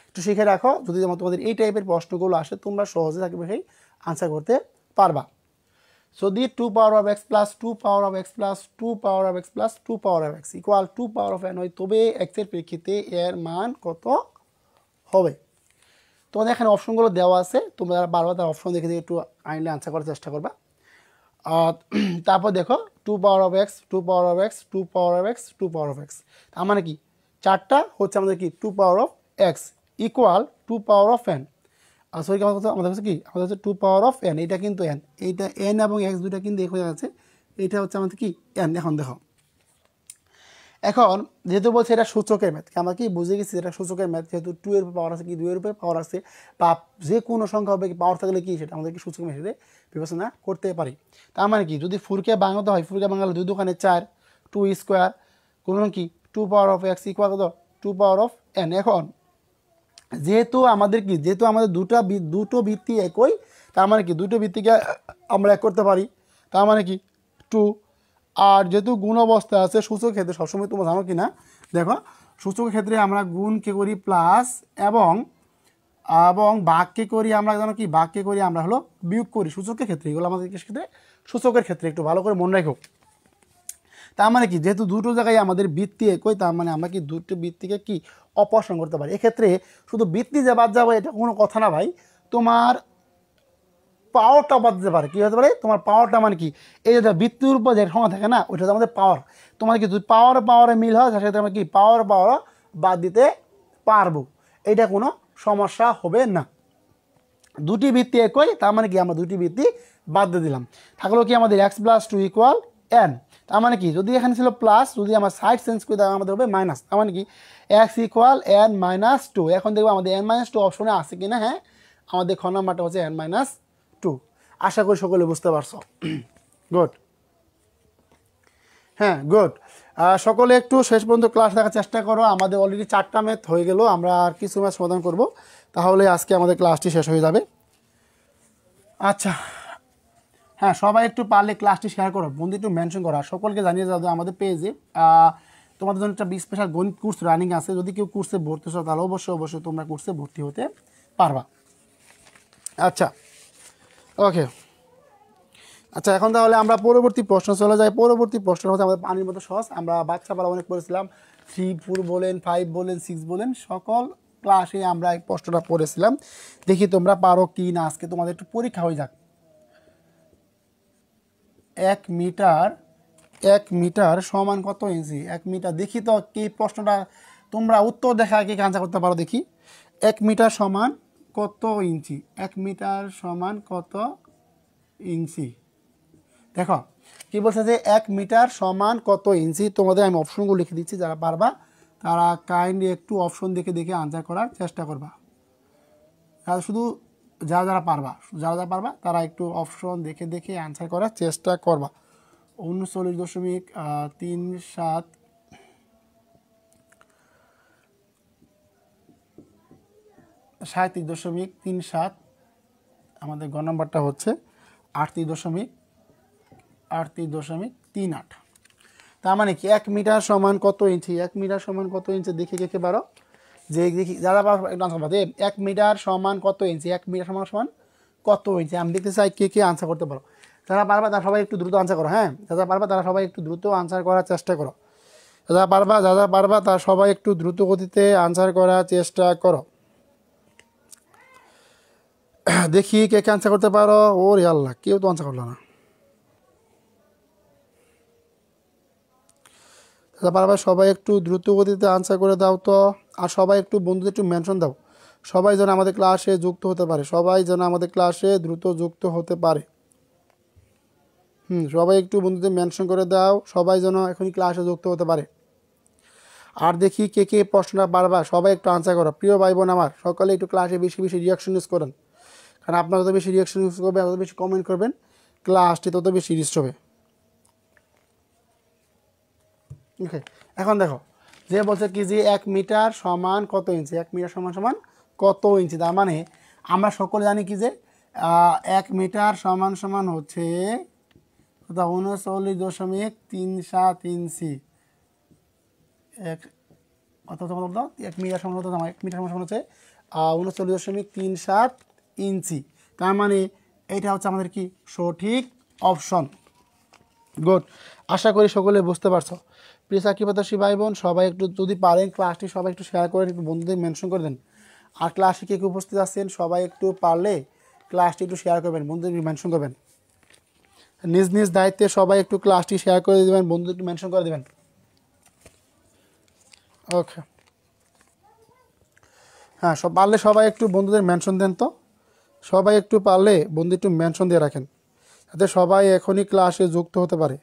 S1: একটু শিখে রাখো, যদি তোমাদের এই টাইপের প্রশ্নগুলো আসে তোমরা সহজে থাকবে সেই আনসার করতে পারবা। যদি 2 power of x plus 2 power of x plus 2 power of x plus 2 power of x equal 2 power of N হয়, তবে এক্সের প্রেক্ষিতে এর মান কত হবে। তোমাদের এখানে অপশনগুলো দেওয়া আছে, তোমরা বারবার তার অপশন দেখে একটু আইনলি আনসার করার চেষ্টা করবা। তারপর দেখো 2 power of x 2 power of x 2 power of x 2 power of x, তার মানে কি চারটা হচ্ছে আমাদের কি 2 power of x equal 2 power of n, আর সরি আমাদের হচ্ছে কি আমাদের হচ্ছে 2 পাওয়ার অফ এন, এটা কিন্তু এন, এইটা এন এবং এক্স দুইটা কিন্তু এক হয়ে আছে, এইটা হচ্ছে আমাদের কি এন। এখন দেখো, এখন যেহেতু বলছে এটা সূচকের ম্যাথ, আমরা কি বুঝে গেছি এটা সূচকের ম্যাথ, যেহেতু 2 এর উপর পাওয়ার আছে কি 2 এর উপর পাওয়ার আছে, বা যে কোনো সংখ্যা হবে কি পাওয়ার থাকলে কি সেটা আমাদের কি সূচক হিসেবে বিবেচনা করতে পারি। তার মানে কি যদি 4কে ভাঙাতে হয়, 4কে ভাঙালে 2 দোকানে 4, 2 স্কোয়ার কোন কি 2 পাওয়ার অফ এক্স ইকুয়াল কত 2 পাওয়ার অফ এন। এখন যেহেতু আমাদের কি যেহেতু আমাদের দুটো ভিত্তি একই, তার মানে কি দুটো ভিত্তিকে আমরা এক করতে পারি, তার মানে কি 2। আর যেহেতু গুণ অবস্থা আছে সূচক ক্ষেত্রে সবসময় তোমরা জানো কি না, দেখো সূচকের ক্ষেত্রে আমরা গুণকে করি প্লাস এবং এবং ভাগকে করি আমরা জানো কি ভাগকে করি আমরা হলো বিয়োগ করি সূচকের ক্ষেত্রে, এগুলো আমাদের ক্ষেত্রে সূচকের ক্ষেত্রে একটু ভালো করে মনে রাখো। তার মানে কি যেহেতু দুটো জায়গায় আমাদের বৃত্তি একই, তার মানে আমরা কি দুটো বৃত্তিকে কি অপসারণ করতে পারি। এক্ষেত্রে শুধু বৃত্তি যে বাদ যাবে এটা কোনো কথা না ভাই, তোমার পাওয়ারটা বাদ দিতে পারে, কী হতে পারে তোমার পাওয়ারটা, মানে কি এই যে বৃত্তির উপর যে সময় থাকে না ওইটা হচ্ছে আমাদের পাওয়ার, তোমার কি যদি পাওয়ারে মিল হয় সেক্ষেত্রে আমরা কি পাওয়ার বাদ দিতে পারবো, এটা কোনো সমস্যা হবে না। দুটি ভিত্তি একই, তার মানে কি আমরা দুটি ভিত্তি বাদ দিয়ে দিলাম, থাকলো কি আমাদের x plus two equal n. তার মানে কি যদি এখানে ছিল প্লাস, যদি আমার সাইড চেঞ্জ করে দেওয়া আমাদের হবে মাইনাস, তার মানে কি x equal n minus two. এখন দেখবো আমাদের এন মাইনাস টু অপশনে আছে কিনা, হ্যাঁ আমাদের খ নাম্বারটা হচ্ছে এন মাইনাস টু। আশা করি সকলে বুঝতে পারছো, গুড, হ্যাঁ গুড। সকলে একটু শেষ পর্যন্ত ক্লাস দেখার চেষ্টা করো, আমাদের অলরেডি 4টা ম্যাথ হয়ে গেল, আমরা আর কিছু ম্যাথ সমাধান করব, তাহলে আজকে আমাদের ক্লাসটি শেষ হয়ে যাবে। আচ্ছা হ্যাঁ, সবাই একটু পারলে ক্লাসটি শেয়ার করো, বন্ধু একটু মেনশন করো, আর সকলকে জানিয়ে যাও আমাদের পেজে তোমাদের জন্য একটা স্পেশাল গণিত কোর্স রানিং আছে, যদি কেউ কোর্সে ভর্তি হও তাহলে অবশ্যই তোমরা কোর্সে ভর্তি হতে পারবা। আচ্ছা ওকে, আচ্ছা এখন তাহলে আমরা পরবর্তী প্রশ্ন চলে যাই। পরবর্তী প্রশ্ন হচ্ছে আমাদের পানির মতো সহজ, আমরা বাচ্চাবেলা অনেক পড়েছিলাম, 3, 4 বলেন, 5 বলেন, 6 বলেন, সকল ক্লাসে আমরা এই প্রশ্নটা পড়েছিলাম। দেখি তোমরা পারো কি না, আজকে তোমাদের একটু পরীক্ষা হয়ে যাক। 1 মিটার সমান কত ইঞ্চি, 1 মিটার, দেখি তো কি প্রশ্নটা, তোমরা উত্তর দেখা কি আনসার করতে পারো দেখি। 1 মিটার সমান কত ইঞ্চি, 1 মিটার সমান কত ইঞ্চি, দেখো কি বলছে যে 1 মিটার সমান কত ইঞ্চি। তোমাদের আমি অপশনগুলো লিখে দিচ্ছি, যারা পারবা তারা কাইন্ডলি একটু অপশন দেখে দেখে আনসার করার চেষ্টা করবা, শুধু যারা পারবা তারা একটু অপশন দেখে দেখে আনসার করার চেষ্টা করবা। 39.37, 37.37, আমাদের গ নাম্বারটা হচ্ছে 38.38, তার মানে কি 1 মিটার সমান কত ইঞ্চি, 1 মিটার সমান কত ইঞ্চি দেখে দেখে পারো, যে দেখি যারা পারো একটু আনসার করতে। 1 মিটার সমান কত ইঞ্চি, 1 মিটার সমান কত ইঞ্চি, আমি দেখতে চাই কে আনসার করতে পারো। যারা পারবা তারা সবাই একটু দ্রুত আনসার করো, হ্যাঁ যারা পারবা তারা সবাই একটু দ্রুত আনসার করার চেষ্টা করো, যারা পারবা তারা সবাই একটু দ্রুত গতিতে আনসার করার চেষ্টা করো। দেখি কে আনসার করতে পারো। ওরে আল্লাহ, কেউ তো আনসার করলো না। যারা পারবা সবাই একটু দ্রুত গতিতে আনসার করে দাও তো, আর সবাই একটু বন্ধুদের একটু মেনশন দাও, সবাই যেন আমাদের ক্লাসে যুক্ত হতে পারে, সবাই যেন আমাদের ক্লাসে দ্রুত যুক্ত হতে পারে। সবাই একটু বন্ধুদের মেনশন করে দাও, সবাই যেন এখনই ক্লাসে যুক্ত হতে পারে। আর দেখি কে প্রশ্নটা পারবা, সবাই একটু আনসার করো। প্রিয় ভাই বোন আমার, সকালে একটু ক্লাসে বেশি বেশি রিয়াকশন ইউজ করেন, কারণ আপনারা যত বেশি রিয়াকশন ইউজ করবেন, তত বেশি কমেন্ট করবেন, ক্লাসটি তত বেশি রিচ হবে। ওকে, এখন দেখো যে বলছে কি যে 1 মিটার সমান কত ইঞ্চি, 1 মিটার সমান সমান কত ইঞ্চি। তার মানে আমরা সকলে জানি কি যে 1 মিটার সমান সমান হচ্ছে 39.37 ইঞ্চি। এক অর্থাৎ 1 মিটার সমান হতো, 1 মিটার সমান সমান হচ্ছে 39.37 ইঞ্চি। তার মানে এটা হচ্ছে আমাদের কি সঠিক অপশন। গুড, আশা করি সকলে বুঝতে পারছো। প্লিজ চাকরি প্রত্যাশী ভাই বোন সবাই একটু যদি পারেন ক্লাসটি সবাই একটু শেয়ার করে একটু বন্ধুদের মেনশন করে দেন। আর ক্লাসে কে কে উপস্থিত আছেন সবাই একটু পারলে ক্লাসটি একটু শেয়ার করবেন, বন্ধুদের মেনশন করবেন। নিজ নিজ দায়িত্বে সবাই একটু ক্লাসটি শেয়ার করে দেবেন, বন্ধুদের একটু মেনশন করে দেবেন। ওকে, হ্যাঁ, সব পারলে সবাই একটু বন্ধুদের মেনশন দেন তো, সবাই একটু পারলে বন্ধু একটু মেনশন দিয়ে রাখেন যাতে সবাই এখনই ক্লাসে যুক্ত হতে পারে।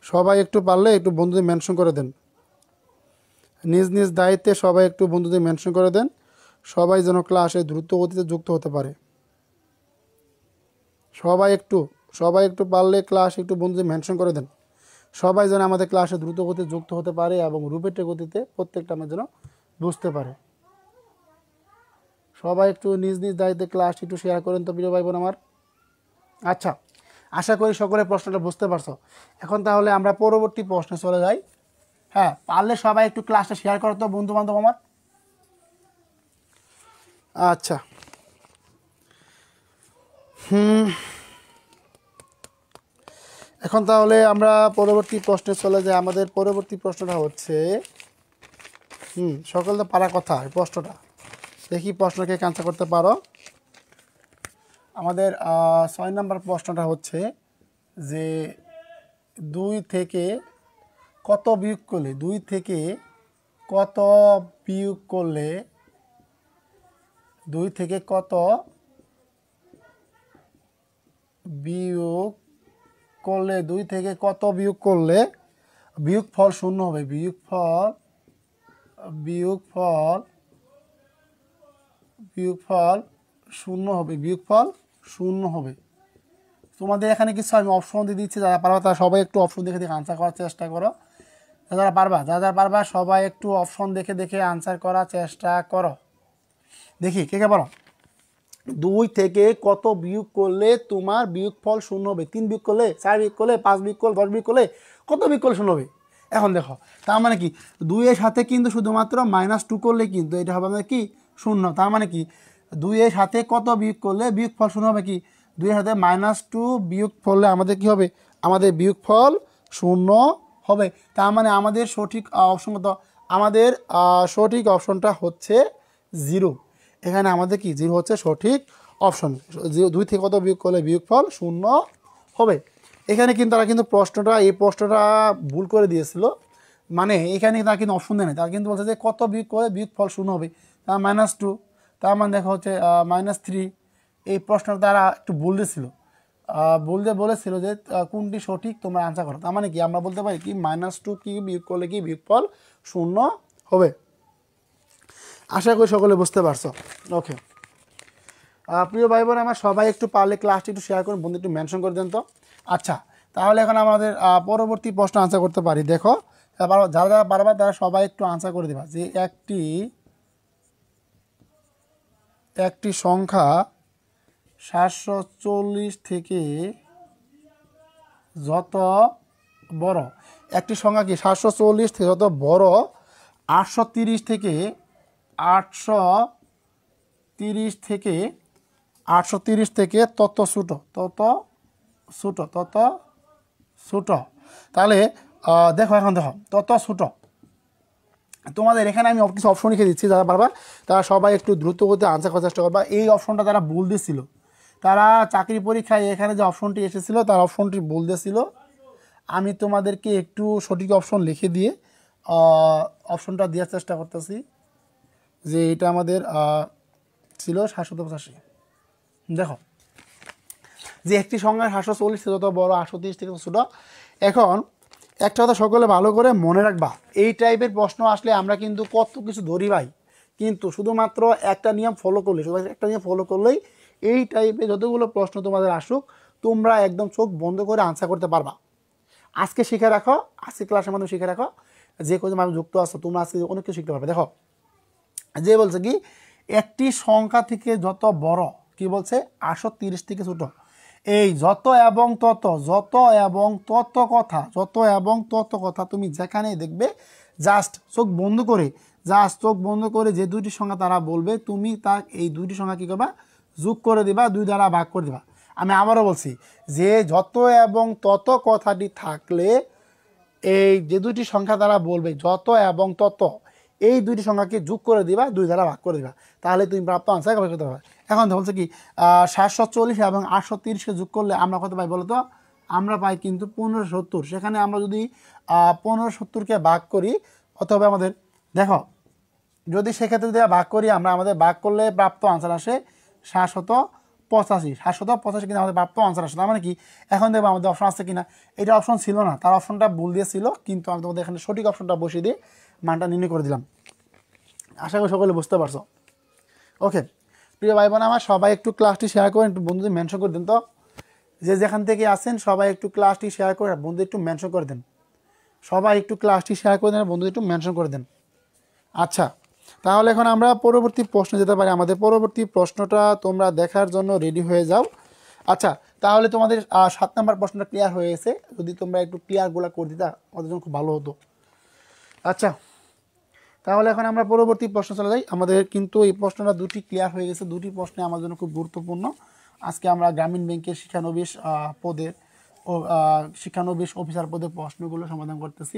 S1: সবাই একটু পারলে একটু বন্ধুদের মেনশন করে দেন, নিজ নিজ দায়িত্বে সবাই একটু বন্ধুদের মেনশন করে দেন, সবাই যেন ক্লাসে দ্রুত গতিতে যুক্ত হতে পারে। সবাই একটু পারলে ক্লাস একটু বন্ধুদের মেনশন করে দেন, সবাই যেন আমাদের ক্লাসে দ্রুত গতিতে যুক্ত হতে পারে এবং রুপেটের গতিতে প্রত্যেকটা আমরা যেন বুঝতে পারে। সবাই একটু নিজ নিজ দায়িত্বে ক্লাসটি একটু শেয়ার করেন তো প্রিয় ভাই বোন আমার। আচ্ছা, আশা করি সকলে প্রশ্নটা বুঝতে পারছো। এখন তাহলে আমরা পরবর্তী প্রশ্নে চলে যাই। হ্যাঁ, পারলে সবাই একটু ক্লাসটা শেয়ার করো তো বন্ধু বান্ধব আমার। আচ্ছা, এখন তাহলে আমরা পরবর্তী প্রশ্নে চলে যাই। আমাদের পরবর্তী প্রশ্নটা হচ্ছে সকল তো পারা কথা এই প্রশ্নটা, দেখি প্রশ্নকে ক্যান্সেল করতে পারো। আমাদের 6 নম্বর প্রশ্নটা হচ্ছে যে 2 থেকে কত বিয়োগ করলে 2 থেকে কত বিয়োগ করলে 2 থেকে কত বিয়োগ করলে 2 থেকে কত বিয়োগ করলে বিয়োগফল শূন্য হবে। বিয়োগফল শূন্য হবে। বিয়োগফল শূন্য হবে। তোমাদের এখানে কিছু আমি অপশন দিয়ে দিচ্ছি, যারা পারবা তারা সবাই একটু অপশন দেখে দেখে আনসার করার চেষ্টা করো। যারা পারবা সবাই একটু অপশন দেখে দেখে আনসার করার চেষ্টা করো। দেখি কে কে পারো। 2 থেকে কত বিয়োগ করলে তোমার বিয়োগফল শূন্য হবে। 3 বিয়োগ করলে, 4 বিয়োগ করলে, 5 বিয়োগ করলে, 10 বিয়োগ করলে, কত বিয়োগ করলে শূন্য হবে। এখন দেখো, তার মানে কি 2 এর সাথে কিন্তু শুধুমাত্র -2 করলে কিন্তু এটা হবে আমাদের কি শূন্য। তার মানে কি 2 এর সাথে কত বিয়োগ করলে বিয়োগফল শূন্য হবে কি 2 এর সাথে -2 বিয়োগ করলে আমাদের কি হবে, আমাদের বিয়োগফল শূন্য হবে। তার মানে আমাদের সঠিক অপশন কত, আমাদের সঠিক অপশনটা হচ্ছে 0। এখানে আমাদের কি 0 হচ্ছে সঠিক অপশন। 2 থেকে কত বিয়োগ করলে বিয়োগফল শূন্য হবে। এখানে কিন্তু তারা কিন্তু এই প্রশ্নটা ভুল করে দিয়েছিল। মানে এখানে তারা কিন্তু অপশন দেয় না, তারা কিন্তু বলছে যে কত বিয়োগ করলে বিয়োগফল শূন্য হবে। তার -2, তার মানে দেখা হচ্ছে -3। এই প্রশ্নটা তারা একটু ভুল দিয়েছিল, ভুল দিয়ে বলেছিল যে কোনটি সঠিক তোমরা আনসার করো। তার মানে কি আমরা বলতে পারি কি -2 কি বিয়োগ করলে কি বিয়োগফল শূন্য হবে। আশা করি সকলে বুঝতে পারছো। ওকে, প্রিয় ভাই বোন আমার সবাই একটু পারলে ক্লাসটি একটু শেয়ার করুন, বন্ধু একটু মেনশন করে দেন তো। আচ্ছা, তাহলে এখন আমাদের পরবর্তী প্রশ্ন আনসার করতে পারি। দেখো, যারা যারা পারবা তারা সবাই একটু আনসার করে দেবা যে একটি সংখ্যা 740 থেকে যত বড়, একটি সংখ্যা কি 740 থেকে যত বড় 830 থেকে 830 থেকে তত ছোট। তাহলে দেখো, এখন দেখো তত ছোট। তোমাদের এখানে আমি কিছু অপশন লিখে দিচ্ছি, যারা পারবা তারা সবাই একটু দ্রুত গতিতে আনসার করার চেষ্টা করবা। এই অপশনটা তারা ভুল দিয়েছিল, তারা চাকরি পরীক্ষায় এখানে যে অপশনটি এসেছিল তার অপশনটি ভুল দিয়েছিল। আমি তোমাদেরকে একটু সঠিক অপশন লিখে দিয়ে অপশনটা দেওয়ার চেষ্টা করতেছি যে এটা আমাদের ছিল 785। দেখো যে একটি সংখ্যা 740 থেকে যত বড় 830 থেকে ছোট। এখন একটা কথা সকলে ভালো করে মনে রাখবা, এই টাইপের প্রশ্ন আসলে আমরা কিন্তু কত কিছু ধরি ভাই, কিন্তু শুধুমাত্র একটা নিয়ম ফলো করলেই এই টাইপের যতগুলো প্রশ্ন তোমাদের আসুক তোমরা একদম চোখ বন্ধ করে আনসার করতে পারবা। আজকে শিখে রাখো, আজকে ক্লাসের মাধ্যমে শিখে রাখো, যে কোনো আমি যুক্ত আছো তোমরা আজকে অনেক কিছু শিখতে পারবে। দেখো যে বলছে কি একটি সংখ্যা থেকে যত বড়, কি বলছে 830 থেকে ছোট, এই যত এবং তত, যত এবং তত কথা, যত এবং তত কথা তুমি যেখানে দেখবে জাস্ট চোখ বন্ধ করে, জাস্ট চোখ বন্ধ করে যে দুইটি সংখ্যা তারা বলবে তুমি তার এই দুইটি সংখ্যা কী করবা, যোগ করে দিবা, 2 দ্বারা ভাগ করে দিবা। আমি আবারও বলছি যে যত এবং তত কথাটি থাকলে এই যে দুইটি সংখ্যা তারা বলবে যত এবং তত, এই দুইটি সংখ্যাকে যোগ করে দিবা, 2 দ্বারা ভাগ করে দিবা, তাহলে তুমি প্রাপ্ত আনসার কত করতে পারবে। এখন বলছে কি 740 এবং 830কে যোগ করলে আমরা কত পাই বলো তো? আমরা পাই কিন্তু 1570। সেখানে আমরা যদি 1570কে ভাগ করি অথবা আমাদের দেখো যদি সেক্ষেত্রে দিয়ে ভাগ করি আমরা, আমাদের ভাগ করলে প্রাপ্ত আনসার আসে 785। 785 কিন্তু আমাদের প্রাপ্ত আনসার আসে। তার মানে কি এখন দেখবো আমাদের অপশন আছে কিনা, এটা অপশন ছিল না, তার অপশনটা ভুল দিয়েছিল, কিন্তু আমি তোমাদের এখানে সঠিক অপশনটা বসিয়ে দিয়ে মানটা নির্ণয় করে দিলাম। আশা করি সকলে বুঝতে পারছো। ওকে প্রিয় ভাই বোন আমার, সবাই একটু ক্লাসটি শেয়ার করেন, একটু বন্ধুদের মেনশন করে দেন তো, যে যেখান থেকে আসেন সবাই একটু ক্লাসটি শেয়ার করে বন্ধু একটু মেনশন করে দেন, সবাই একটু ক্লাসটি শেয়ার করে দেন, বন্ধু একটু মেনশন করে দেন। আচ্ছা তাহলে এখন আমরা পরবর্তী প্রশ্ন যেতে পারি। আমাদের পরবর্তী প্রশ্নটা তোমরা দেখার জন্য রেডি হয়ে যাও। আচ্ছা তাহলে তোমাদের 7 নম্বর প্রশ্নটা ক্লিয়ার হয়ে গেছে, যদি তোমরা একটু ক্লিয়ারগুলো করে দিতা আমাদের জন্য খুব ভালো হতো। আচ্ছা তাহলে এখন আমরা পরবর্তী প্রশ্ন চলে যাই। আমাদের কিন্তু এই প্রশ্নটা দুটি ক্লিয়ার হয়ে গেছে, দুটি প্রশ্নে আমার জন্য খুব গুরুত্বপূর্ণ। আজকে আমরা গ্রামীণ ব্যাংকের শিক্ষানবিশ পদের ও শিক্ষানবিশ অফিসার পদের প্রশ্নগুলো সমাধান করতেছি।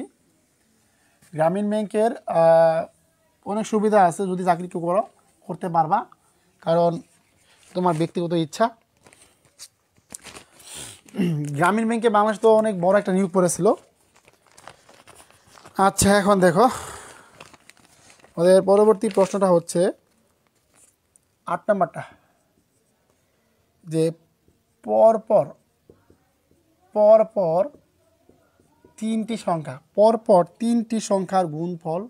S1: গ্রামীণ ব্যাংকের অনেক সুবিধা আছে, যদি চাকরি কেউ করতে পারবা, কারণ তোমার ব্যক্তিগত ইচ্ছা। গ্রামীণ ব্যাংকে বাংলাদেশ তো অনেক বড় একটা নিয়োগ পড়েছিল। আচ্ছা এখন দেখো আমাদের পরবর্তী প্রশ্নটা হচ্ছে 8 নম্বরটা, যে পরপর পরপর তিনটি সংখ্যা, পরপর তিনটি সংখ্যার গুণফল,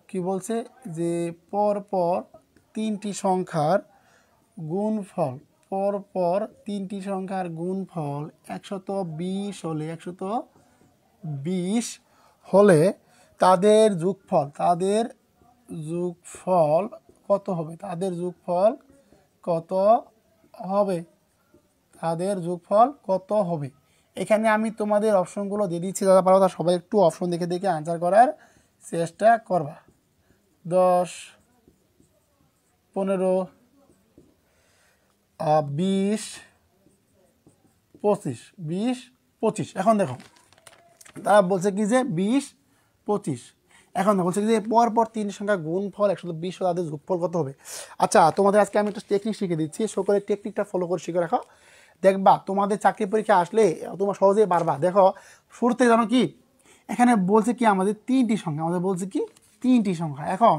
S1: কি বলছে যে পরপর তিনটি সংখ্যার গুণফল, পরপর তিনটি সংখ্যার গুণফল 120 হলে 120 হলে তাদের যোগফল, তাদের যোগফল কত হবে, তাদের যোগফল কত হবে, তাদের যোগফল কত হবে। এখানে আমি তোমাদের অপশনগুলো দিয়ে দিচ্ছি, যারা পারো তারা সবাই একটু অপশন দেখে দেখে আনসার করার চেষ্টা করবা। 10, 15, 20, 25, 20, 25। এখন দেখো তারা বলছে কি যে 20, 25। এখন বলছে কি যে পরপর তিন সংখ্যা গুণফল 120 তাদের যোগফল কত হবে। আচ্ছা তোমাদের আজকে আমি একটা টেকনিক শিখে দিচ্ছি, সকলে টেকনিকটা ফলো করে শিখে রাখো, দেখবা তোমাদের চাকরি পরীক্ষা আসলে তোমরা সহজেই পারবা। দেখো শুরুতে জানো কি এখানে বলছে কি আমাদের তিনটি সংখ্যা, আমাদের বলছে কি তিনটি সংখ্যা। এখন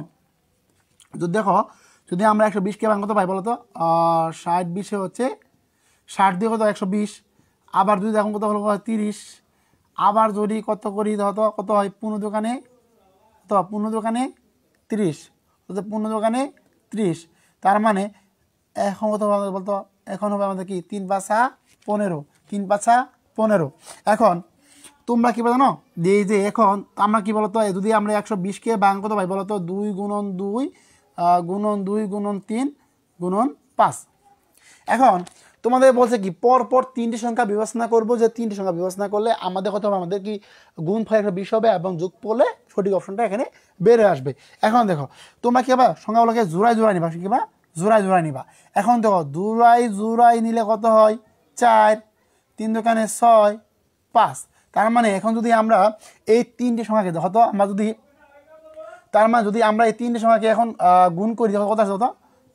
S1: যদি দেখো যদি আমরা 120কে ভাঙ কত পাই বলো তো, 60 20 হচ্ছে 60 দিয়ে কত 120, আবার যদি এখন কত হলো 30, আবার যদি কত করি তো কত হয় 15 দোকানে, কত 15 দোকানে 30, 15 দোকানে 30, তার মানে এখন কত হবে বলতো, এখন হবে আমাদের কি 3 5 15, 3 5 15। এখন তোমরা কি জানো যে এই যে এখন আমরা কি বলতো, যদি আমরা 120কে ভাঙ কত পাই বলতো, 2 গুণন 2 গুণন 2 গুণন 3 গুণন 5। এখন তোমাদের বলছে কি পরপর তিনটি সংখ্যা বিবেচনা করব, যে তিনটি সংখ্যা বিবেচনা করলে আমাদের কত হবে, আমাদের কি গুণফল 120 হবে এবং যোগ করলে সঠিক অপশনটা এখানে বের হয়ে আসবে। এখন দেখো তোমরা কি হবে সংখ্যাগুলোকে জোড়ায় জোড়ায় নিবা, কিংবা জোড়ায় জোড়ায় নিবা। এখন দেখো জোড়ায় জোড়ায় নিলে কত হয় 4, 3 দোকানে 6, 5। তার মানে এখন যদি আমরা এই তিনটি সংখ্যাকে দেখো তো, আমরা যদি তার মানে যদি আমরা এই তিনটি সংখ্যাকে এখন গুণ করি দেখো কত আছে, কত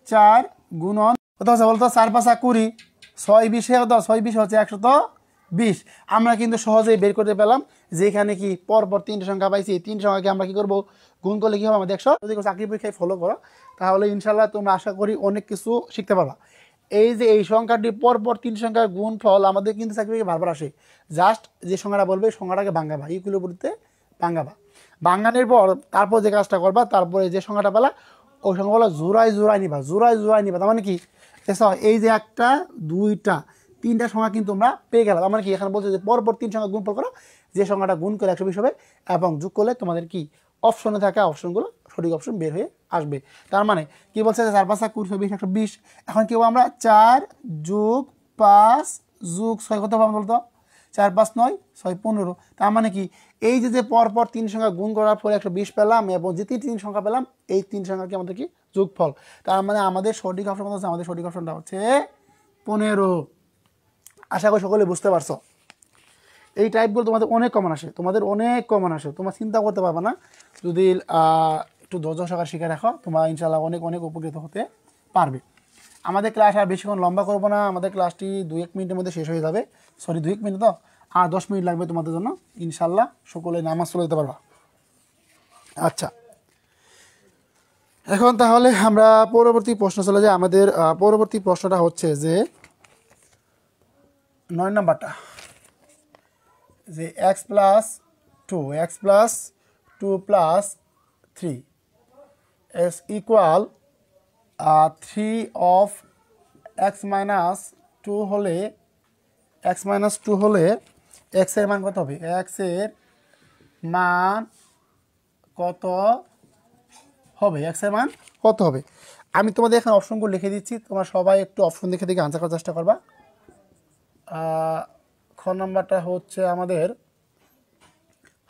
S1: 4 গুণন কত আছে বলতো 4 5 20, 6 20 কত 6 20 হচ্ছে 120। আমরা কিন্তু সহজেই বের করতে পেলাম যে এখানে কি পরপর তিনটি সংখ্যা পাইছি, এই তিনটি সংখ্যাকে আমরা কি করব গুণ করলে কি হবে আমাদের 100। যদি চাকরি পরীক্ষায় ফলো করো তাহলে ইনশাল্লাহ তোমরা আশা করি অনেক কিছু শিখতে পারবা। এই যে এই সংখ্যাটি পরপর তিন সংখ্যার গুণফল আমাদের কিন্তু চাকরি পরীক্ষায় বারবার আসে, জাস্ট যে সংখ্যাটা বলবে সংখ্যাটাকে ভাঙাবা, ইকুয়ালের বিপরীতে ভাঙাবা, ভাঙানোর পর তারপর যে কাজটা করবা, তারপরে যে সংখ্যাটা পেলা ওই সংখ্যাগুলো জোড়ায় জোড়ায় নিবা, জোড়ায় জোড়ায় নিবা। তার মানে কি এই যে 1টা 2টা তিনটা সংখ্যা কিন্তু তোমরা পেয়ে গেলাম। আমার কি এখানে বলছে যে পরপর 3 সংখ্যা গুণফল করো, যে সংখ্যাটা গুণ করে 120 হবে এবং যোগ করলে তোমাদের কি অপশনে থাকা অপশনগুলো সঠিক অপশন বের হয়ে আসবে। তার মানে কি বলছে যে 4 5 20 120। এখন কি আমরা 4 যোগ 5 যোগ 6 কত পাবো বলতো? 4 5 9 6 15। তার মানে কি এই যে পরপর 3 সংখ্যা গুণ করার পরে 120 পেলাম এবং যে 3 সংখ্যা পেলাম এই 3 সংখ্যা কি আমাদের কি যোগফল। তার মানে আমাদের সঠিক অপশন হচ্ছে, আমাদের সঠিক অপশনটা হচ্ছে 15। আশা করি সকলে বুঝতে পারছো। এই টাইপগুলো তোমাদের অনেক কমন আসে, তোমরা চিন্তা করতে পারবে না। যদি একটু ধৈর্য সহকারে শিখে রাখো তোমরা ইনশাল্লাহ অনেক অনেক উপকৃত হতে পারবে। আমাদের ক্লাস আর বেশিক্ষণ লম্বা করবো না, আমাদের ক্লাসটি 2-1 মিনিটের মধ্যে শেষ হয়ে যাবে। সরি 2-1 মিনিট তো, আর 10 মিনিট লাগবে তোমাদের জন্য। ইনশাল্লাহ সকলে নামাজ চলে যেতে পারবা। আচ্ছা, এখন তাহলে আমরা পরবর্তী প্রশ্ন চলে যাই। আমাদের পরবর্তী প্রশ্নটা হচ্ছে যে 9 নাম্বারটা, যে x + 2 + 3 is equal 3 of x - 2 হলে x এর মান কত হবে? x এর মান কত হবে? x এর মান কত হবে? আমি তোমাদের এখানে অপশনগুলো লিখে দিচ্ছি, তোমরা সবাই একটু অপশন দেখে দেখে আনসার করার চেষ্টা করবা। খ নাম্বারটা হচ্ছে আমাদের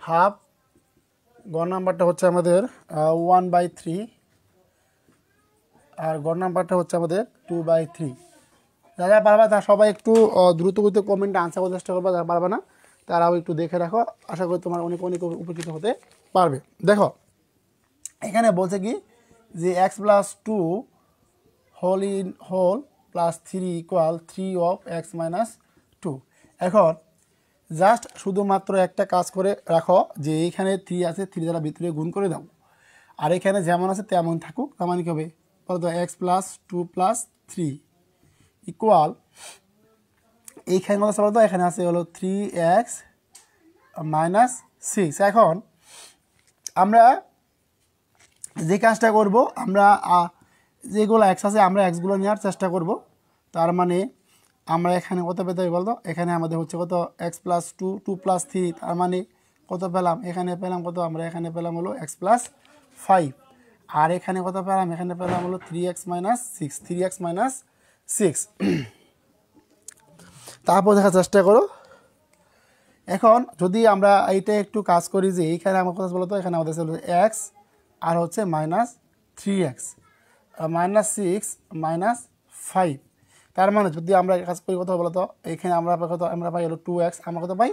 S1: হাফ, গ নাম্বারটা হচ্ছে আমাদের 1/3, আর গ নাম্বারটা হচ্ছে আমাদের 2/3। যারা পারবা তারা সবাই একটু দ্রুত গতিতে কমেন্টে আনসার করার চেষ্টা করবা, যারা পারবে না তারাও একটু দেখে রাখো। আশা করি তোমার অনেক অনেক উপকৃত হতে পারবে। দেখো এখানে বলছে কি যে x + 2 whole plus 3 equal 3 of x - 2। এখন জাস্ট শুধুমাত্র একটা কাজ করে রাখো যে এইখানে 3 আছে, 3 দ্বারা ভিতরে গুণ করে দাও, আর এখানে যেমন আছে তেমন থাকুক। তার মানে কি হবে বলতো? x + 2 + 3 ইকুয়াল এইখানে কথা বলতো, এখানে আছে হলো 3x - 6। এখন আমরা যে কাজটা করব, আমরা যেগুলো x আছে আমরা xগুলো নেওয়ার চেষ্টা করব। তার মানে আমরা এখানে কত পেতে হবে বলতো? এখানে আমাদের হচ্ছে কত? x + 2 2 + 3, তার মানে কত পেলাম? এখানে পেলাম কত? আমরা এখানে পেলাম হলো x + 5, আর এখানে কত পেলাম? এখানে পেলাম হলো 3x - 6 3x - 6। তারপর দেখার চেষ্টা করো। এখন যদি আমরা এইটা একটু কাজ করি যে এইখানে আমার কথা বলতো, এখানে আমাদের ছিল x আর হচ্ছে -3x -6 -5। তার মানে যদি আমরা কাজ করি কত বলতো, এখানে আমরা পাই হলো 2x। আমরা কত পাই?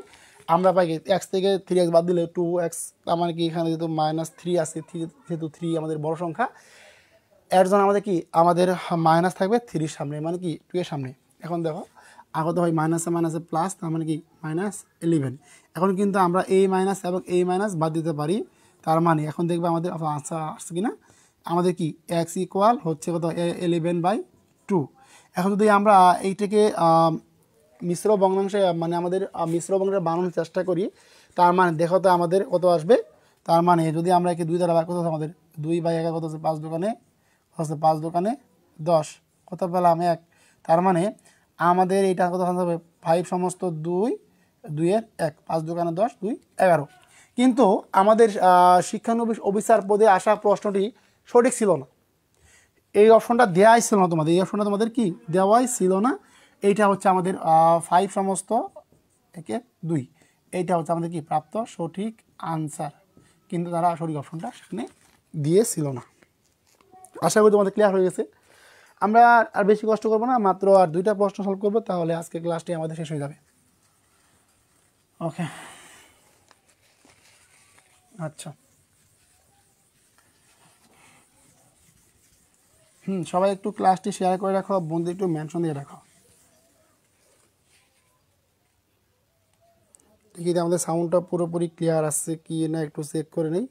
S1: আমরা পাই x থেকে 3x বাদ দিলে 2x। তার মানে কি এখানে যেহেতু -3 আছে, যেহেতু 3 আমাদের বড় সংখ্যা, এর জন্য আমাদের কি আমাদের মাইনাস থাকবে 3 সামনে, মানে কি 2 এর সামনে। এখন দেখো আগত হয় মাইনাসে মাইনাসে প্লাস, তার মানে কি -11। এখন কিন্তু আমরা এই মাইনাস এবং এই মাইনাস বাদ দিতে পারি। তার মানে এখন দেখবে আমাদের আনসার আসছে কিনা। আমাদের কি x ইকুয়াল হচ্ছে কত? 11/2। এখন যদি আমরা এইটাকে মিশ্র ভগ্নাংশে মানে আমাদের মিশ্র ভগ্নাংশে বানানোর চেষ্টা করি, তার মানে দেখো তো আমাদের কত আসবে। তার মানে যদি আমরা একে 2 দ্বারা ভাগ করতে, আমাদের 2/1 কত হচ্ছে? 5 দোকানে হচ্ছে 5 দোকানে 10, কত পেলাম? 1। তার মানে আমাদের এইটা কত হবে? 5 সমস্ত 2 2 এর 1, 5 দোকানে 10 2 11। কিন্তু আমাদের শিক্ষানবিশ অফিসার পদে আসা প্রশ্নটি সঠিক ছিল না। এই অপশনটা দেওয়াই ছিল না তোমাদের, এই অপশনটা তোমাদের কি দেওয়াই ছিল না। এইটা হচ্ছে আমাদের 5 সমস্ত 1 2, এইটা হচ্ছে আমাদের কি প্রাপ্ত সঠিক আনসার, কিন্তু তারা সঠিক অপশনটা সেখানে দিয়েছিল না। আশা করি তোমাদের ক্লিয়ার হয়ে গেছে। আমরা আর বেশি কষ্ট করবো না, মাত্র আর 2টা প্রশ্ন সলভ করবো, তাহলে আজকে ক্লাসটি আমাদের শেষ হয়ে যাবে। ওকে, আচ্ছা। সবাই একটু ক্লাসটি শেয়ার করে রাখো, বন্ধু একটু মেনশন দিয়ে রাখো। দেখি আমাদের সাউন্ডটা পুরোপুরি ক্লিয়ার আসছে কি না, একটু চেক করে নেই।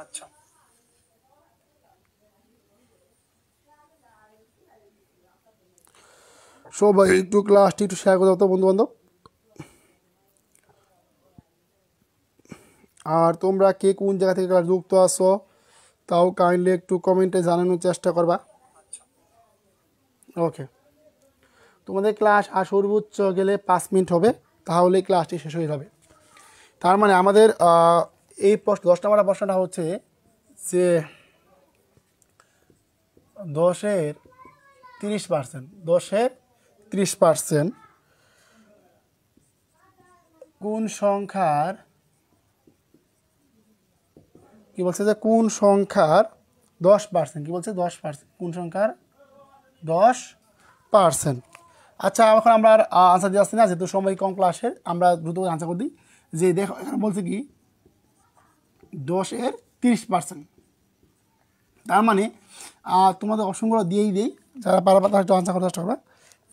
S1: আচ্ছা, সবাই একটু ক্লাসটি একটু শেয়ার করে দাও তো বন্ধু বান্ধব। আর তোমরা কে কোন জায়গা থেকে যুক্ত আছো তাও কাইন্ডলি একটু কমেন্টে জানানোর চেষ্টা করবা। ওকে, তোমাদের ক্লাস আর সর্বোচ্চ গেলে 5 মিনিট হবে, তাহলে ক্লাসটি শেষ হয়ে যাবে। তার মানে আমাদের এই 10 নম্বর প্রশ্নটা হচ্ছে যে 10-এর 30%, 10-এর 30% কোন সংখ্যার, কি বলছে যে কোন সংখ্যার 10%, কি বলছে 10%, কোন সংখ্যার 10%। আচ্ছা, এখন আমরা আনসার দিয়ে আসছি না, যেহেতু সময় কম ক্লাসের, আমরা দ্রুত আনসার করে দিই। যে দেখো এখানে বলছে কি 10-এর 30%, তার মানে তোমাদের অপশনগুলো দিয়েই দিই, যারা পারবা তারা একটু আনসার করতে চেষ্টা করবে।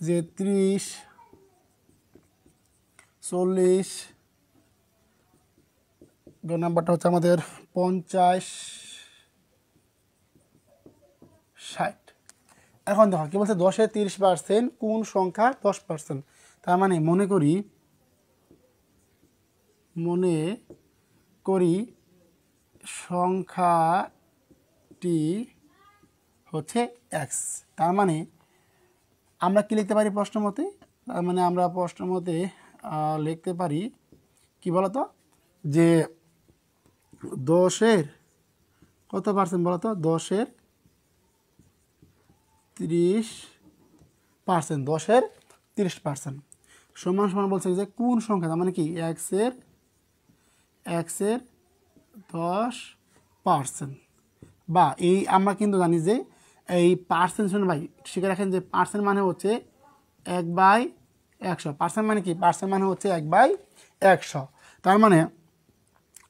S1: যে 30, 40, নাম্বারটা হচ্ছে আমাদের 50, 60। এখন দেখো কি বলছে 10-এর 30% কোন সংখ্যা 10%। তার মানে মনে করি সংখ্যাটি হচ্ছে এক্স। তার মানে আমরা কি লিখতে পারি প্রশ্ন মতে, তার মানে আমরা প্রশ্ন মতে লিখতে পারি কি বলতো, যে 10-এর কত পার্সেন্ট বলতো, 10-এর 30%, 10-এর 30% সমান সমান বলছে যে কোন সংখ্যা, তার মানে কি এক্সের 10%। বা এই আমরা কিন্তু জানি যে এই পার্সেন্ট, শুনে ভাই শিখে রাখেন যে পার্সেন্ট মানে হচ্ছে 1/100। পার্সেন্ট মানে কি, পার্সেন্ট মানে হচ্ছে 1/100। তার মানে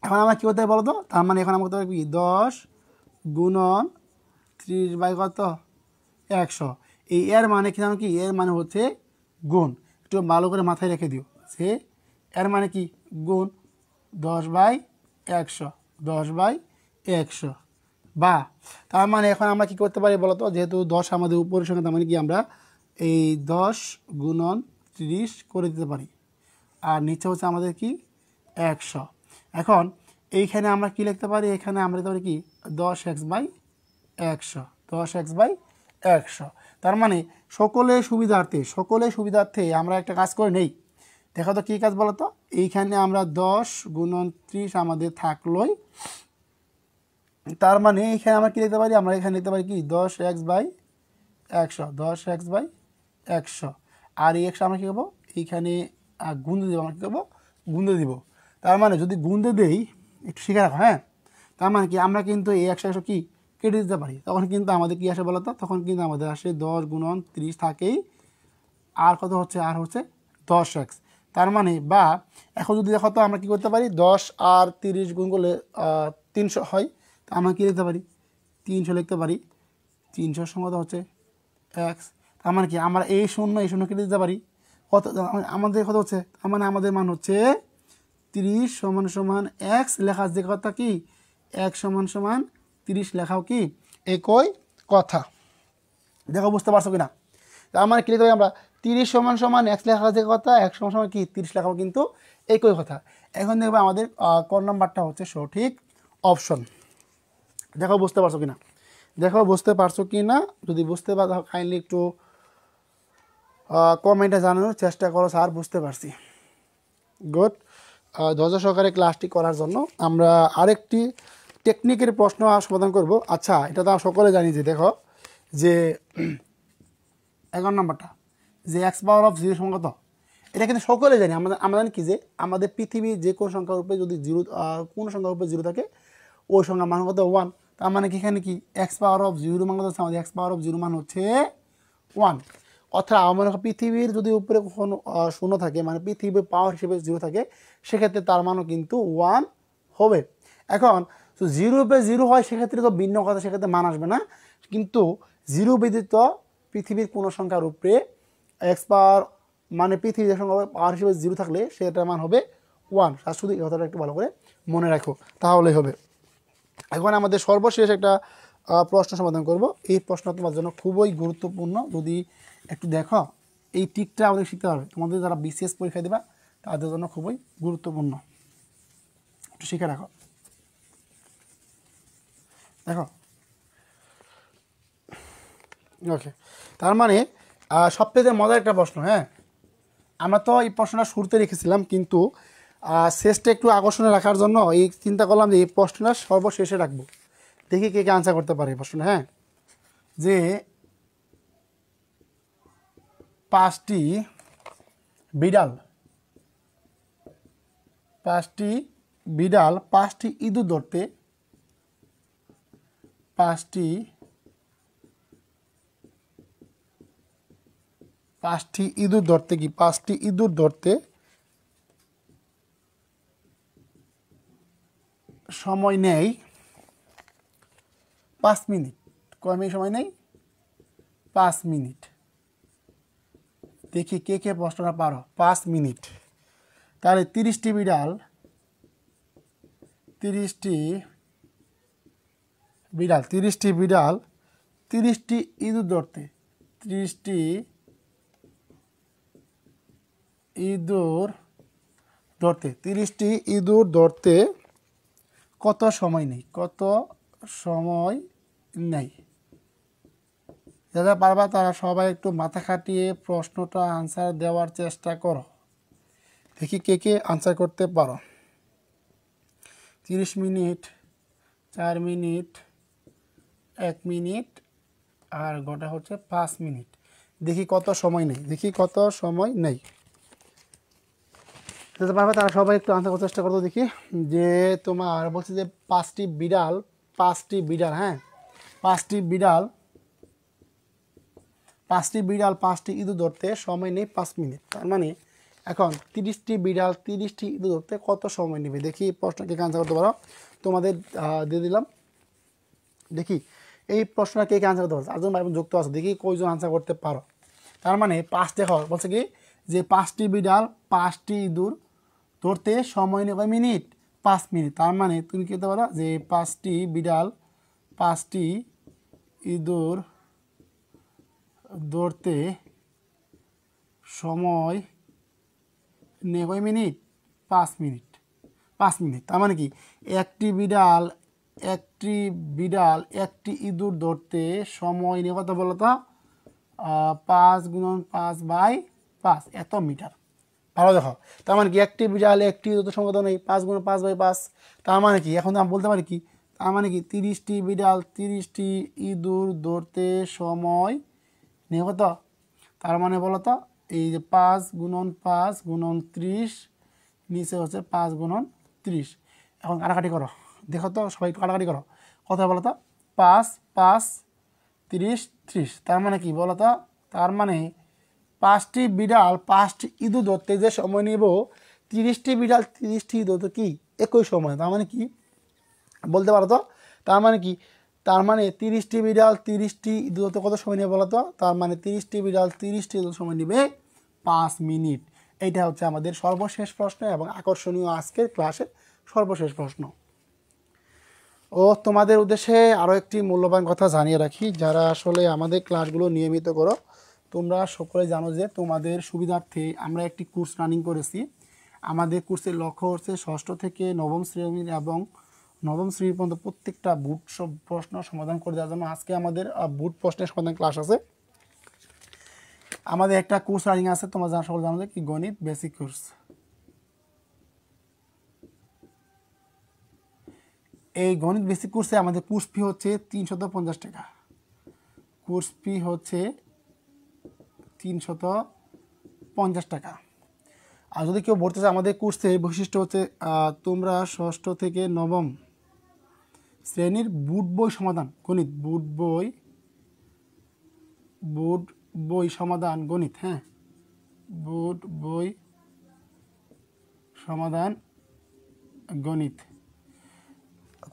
S1: এখন আমরা কী করতে পারি বলো তো, তার মানে এখন আমরা করতে পারি কি 10 গুণন 30 কত 100। এই এর মানে কি জানো, কি এর মানে হচ্ছে গুণ। একটু ভালো করে মাথায় রেখে দিও যে এর মানে কি গুণ 10/100, 10/100। বা তার মানে এখন আমরা কি করতে পারি বলতো, যেহেতু 10 আমাদের উপরের সংখ্যা, তার মানে কি আমরা এই 10 গুণন 30 করে দিতে পারি, আর নিচে হচ্ছে আমাদের কি 100। এখন এইখানে আমরা কি লিখতে পারি, এখানে আমরা লিখতে পারি কি 10x/100, 10x/100। তার মানে সকলের সুবিধার্থে আমরা একটা কাজ করে নেই। দেখো তো কী কাজ বলো তো, এইখানে আমরা 10 গুণন 30 আমাদের থাকলোই, তার মানে এইখানে আমরা কী লিখতে পারি, আমরা এখানে লিখতে পারি কি 10x/100, 10x/100। আর এই একশো আমরা কী করবো, এইখানে গুণতে দেবো, আমরা কী করবো গুণতে দিব। তার মানে যদি গুণতে দেই, একটু শিখে রাখো হ্যাঁ, তার মানে কি আমরা কিন্তু এই 100 কি কেটে দিতে পারি, তখন কিন্তু আমাদের কী আসে বলো তো, তখন কিন্তু আমাদের আসে 10 গুণন 30 থাকেই, আর কত হচ্ছে, আর হচ্ছে 10x। তার মানে বা এখন যদি দেখো তো আমরা কী করতে পারি, 10 আর 30 গুণ করলে 300 হয়। তা আমরা কী লিখতে পারি, 300 লিখতে পারি, 300 সমান হচ্ছে এক্স। তার মানে কি আমরা এই শূন্য কেটে দিতে পারি, কত আমাদের কত হচ্ছে, তার মানে আমাদের মান হচ্ছে 30 সমান এক্স লেখা যে কথা কি x সমান 30 লেখাও কি একই কথা। দেখো বুঝতে পারছো কিনা, তার মানে কি লিখতে পারি আমরা 30 সমান এক্স লেখা যে কথা, x সমান কি 30 লেখাও কিন্তু একই কথা। এখন দেখবে আমাদের ক নাম্বারটা হচ্ছে সঠিক অপশন। দেখো বুঝতে পারছো কিনা, যদি বুঝতে পারো কাইন্ডলি একটু কমেন্টে জানানোর চেষ্টা করো, স্যার বুঝতে পারছি। গুড। ধৈর্য সহকারে ক্লাসটি করার জন্য আমরা আরেকটি টেকনিকের প্রশ্ন সমাধান করব। আচ্ছা, এটা তো সকলে জানি যে দেখো যে 11 নম্বরটা যে x⁻0 সংখ্যা, তো এটা কিন্তু সকলে জানি। আমরা জানি কি যে আমাদের পৃথিবীর যে কোনো সংখ্যার উপরে যদি কোনো সংখ্যার উপরে 0 থাকে, ওই সংখ্যার মান কত 1। তার মানে কি এখানে কি x⁻0 মান হচ্ছে আমাদের x⁻0 মান হচ্ছে 1। অর্থাৎ আমার পৃথিবীর যদি উপরে কখনো 0 থাকে, মানে পৃথিবীর পাওয়ার হিসেবে 0 থাকে, সেক্ষেত্রে তার মানও কিন্তু 1 হবে। এখন তো 0/0 হয়, সেক্ষেত্রে তো ভিন্ন কথা, সেক্ষেত্রে মান আসবে না। কিন্তু 0 ব্যতীত পৃথিবীর কোনো সংখ্যার উপরে মানে পৃথিবীর সংখ্যা পাওয়ার হিসেবে 0 থাকলে সেটার মান হবে 1। আর শুধু এই কথাটা একটু ভালো করে মনে রাখো, তাহলেই হবে। এখন আমাদের সর্বশেষ একটা প্রশ্ন সমাধান করব। এই প্রশ্ন তোমার জন্য খুবই গুরুত্বপূর্ণ, যদি একটু দেখো এই টিকটা আমাদের শিখতে হবে। তোমাদের যারা বিসিএস পরীক্ষা দেবা তাদের জন্য খুবই গুরুত্বপূর্ণ, একটু শিখে রাখো। দেখো ওকে, তার মানে সবথেকে মজার একটা প্রশ্ন, হ্যাঁ। আমরা তো এই প্রশ্নটা শুরুতে রেখেছিলাম, কিন্তু শেষটা একটু আকর্ষণীয় রাখার জন্য এই চিন্তা করলাম যে এই প্রশ্নটা সর্বশেষে রাখবো। দেখি কে কে আনসার করতে পারে এই প্রশ্ন, হ্যাঁ। যে পাঁচটি বিড়াল পাঁচটি ইঁদুর ধরতে পাঁচটি ইঁদুর ধরতে সময় নেই 5 মিনিট। কয় মিনিট সময় নেই? 5 মিনিট। দেখি কে কে প্রশ্নটা পারো। 5 মিনিট। তাহলে 30টি বিড়াল 30টি ইঁদুর ধরতে 30টি ইঁদুর ধরতে কত সময় নেই? যারা পারবা তারা সবাই একটু মাথা খাটিয়ে প্রশ্নটা আনসার দেওয়ার চেষ্টা করো। দেখি কে কে আনসার করতে পারো। 30 মিনিট, 4 মিনিট, 1 মিনিট, আর গোটা হচ্ছে 5 মিনিট। দেখি কত সময় নেই। যারা পারবা তারা সবাই একটু আনসার করার চেষ্টা করো। দেখি যে তোমার বলছে যে পাঁচটি বিড়াল, হ্যাঁ, পাঁচটি বিড়াল 5টি ইঁদুর ধরতে সময় নেই 5 মিনিট। তার মানে এখন 30টি বিড়াল 30টি ইঁদুর ধরতে কত সময় নেবে? দেখি প্রশ্নকে আনসার করতে পারো। তোমাদের দিয়ে দিলাম। দেখি এই প্রশ্নটা কে আনসার করতে পারো। 4জন ভাই বোন যুক্ত আছে, দেখি কয়জন আনসার করতে পারো। তার মানে 5 দেখো বলছে কি যে 5টি বিড়াল 5টি ইঁদুর ধরতে সময় নেবে মিনিট 5 মিনিট। তার মানে তুমি কি করতে পারো যে 5টি বিড়াল 5টি ইঁদুর ধরতে সময় নেবে মিনিট 5 মিনিট। তার মানে কি একটি বিড়াল একটি ইঁদুর ধরতে সময় নিয়ে কত বলো তো? 5 × 5/5 এত মিটার। ভালো দেখো, তার মানে কি একটি বিড়াল একটি ইঁদুর সময় কত নেই? 5 × 5/5। তার মানে কি এখন আমি বলতে পারি কি, তার মানে কি 30টি বিড়াল 30টি ইঁদুর ধরতে সময় নিয়ে কত? তার মানে বলো তো এই যে 5 × 5 × 30, নিচে হচ্ছে 5 × 30। এখন কাটাকাটি করো, দেখো তো সবাই একটু কাটাকাটি করো। কত বলো তো? 5 5 30 30। তার মানে কি বলো তো? তার মানে 5টি বিড়াল 5টি ইঁদুর ধরতে যে সময় নেব 30টি বিড়াল 30টি ইঁদুর ধরতে কি একই সময়। তার মানে কি বলতে পারো তো? তার মানে কি? তার মানে 30টি বিড়াল 30টি ইঁদুর ধরতে কত সময় নেবে বলো তো? তার মানে 30টি বিড়াল 30টি ইঁদুর সময় নেবে 5 মিনিট। এইটা হচ্ছে আমাদের সর্বশেষ প্রশ্ন এবং আকর্ষণীয় আজকের ক্লাসের সর্বশেষ প্রশ্ন। তোমাদের উদ্দেশ্যে আরও একটি মূল্যবান কথা জানিয়ে রাখি, যারা আসলে আমাদের ক্লাসগুলো নিয়মিত করো, তোমরা সকলে জানো যে তোমাদের সুবিধার্থে আমরা একটি কোর্স রানিং করেছি। আমাদের কোর্সের লক্ষ্য হচ্ছে 6ষ্ঠ থেকে 9ম শ্রেণীর এবং 9ম শ্রেণী পর্যন্ত প্রত্যেকটা বুট প্রশ্ন সমাধান করে দেওয়ার জন্য আজকে আমাদের বুট প্রশ্নের সমাধান ক্লাস আছে। আমাদের একটা কোর্স রানিং আছে, তোমরা সকলে জানো যে কি গণিত বেসিক কোর্স। এই গণিত বেসিক কোর্সে আমাদের কোর্স ফি হচ্ছে 350 টাকা। কোর্স ফি হচ্ছে 350 টাকা। আর যদি কেউ ভর্তি চায় আমাদের কোর্সের বৈশিষ্ট্য হচ্ছে তোমরা 6ষ্ঠ থেকে 9ম শ্রেণীর বুট বই সমাধান গণিত, বুট বই সমাধান গণিত, হ্যাঁ, বুট বই সমাধান গণিত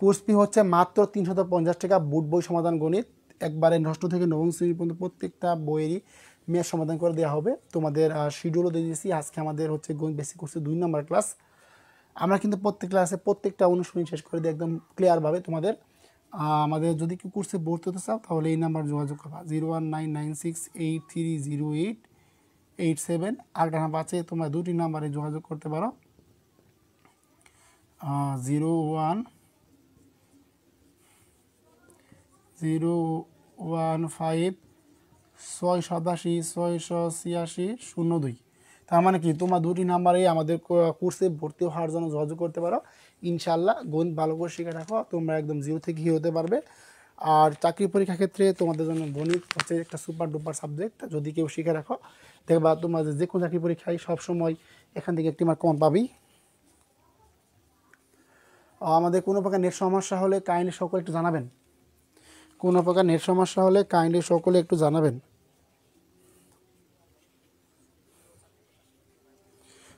S1: কোর্স ফি হচ্ছে মাত্র 350 টাকা। বুট বই সমাধান গণিত একবারে 6ষ্ঠ থেকে 9ম শ্রেণী পর্যন্ত প্রত্যেকটা বইয়েরই ম্যাথ সমাধান করে দেওয়া হবে। তোমাদের শিডিউলও দিয়ে দিয়েছি। আজকে আমাদের হচ্ছে গণিত বেসিক কোর্সে 2 নম্বর ক্লাস। আমরা কিন্তু প্রত্যেক ক্লাসে প্রত্যেকটা অনুশীলনী শেষ করে দিই একদম ক্লিয়ারভাবে তোমাদের। আমাদের যদি কেউ কোর্সে ভর্তি হতে চাও তাহলে এই নাম্বার যোগাযোগ করবা 01996830887। আরেকটা নাম্বার আছে, তোমরা 2টি নাম্বারে যোগাযোগ করতে পারো, 015 687 686 02। তার মানে কি তোমরা দুটি নাম্বারেই আমাদের কোর্সে ভর্তি হওয়ার জন্য যোগাযোগ করতে পারো। ইনশাল্লাহ গণিত ভালো করে শিখে রাখো, তোমরা একদম জিরো থেকে হিরো হতে পারবে। আর চাকরি পরীক্ষার ক্ষেত্রে তোমাদের জন্য গণিত হচ্ছে একটা সুপার ডুপার সাবজেক্ট। যদি কেউ শিখে রাখো দেখবা তোমরা যে কোনো চাকরি পরীক্ষায় সবসময় এখান থেকে একটি মার্ক কমন পাবেই। আমাদের কোনো প্রকার নেট সমস্যা হলে কাইন্ডলি সকলে একটু জানাবেন। কোনো প্রকার নেট সমস্যা হলে কাইন্ডলি সকলে একটু জানাবেন।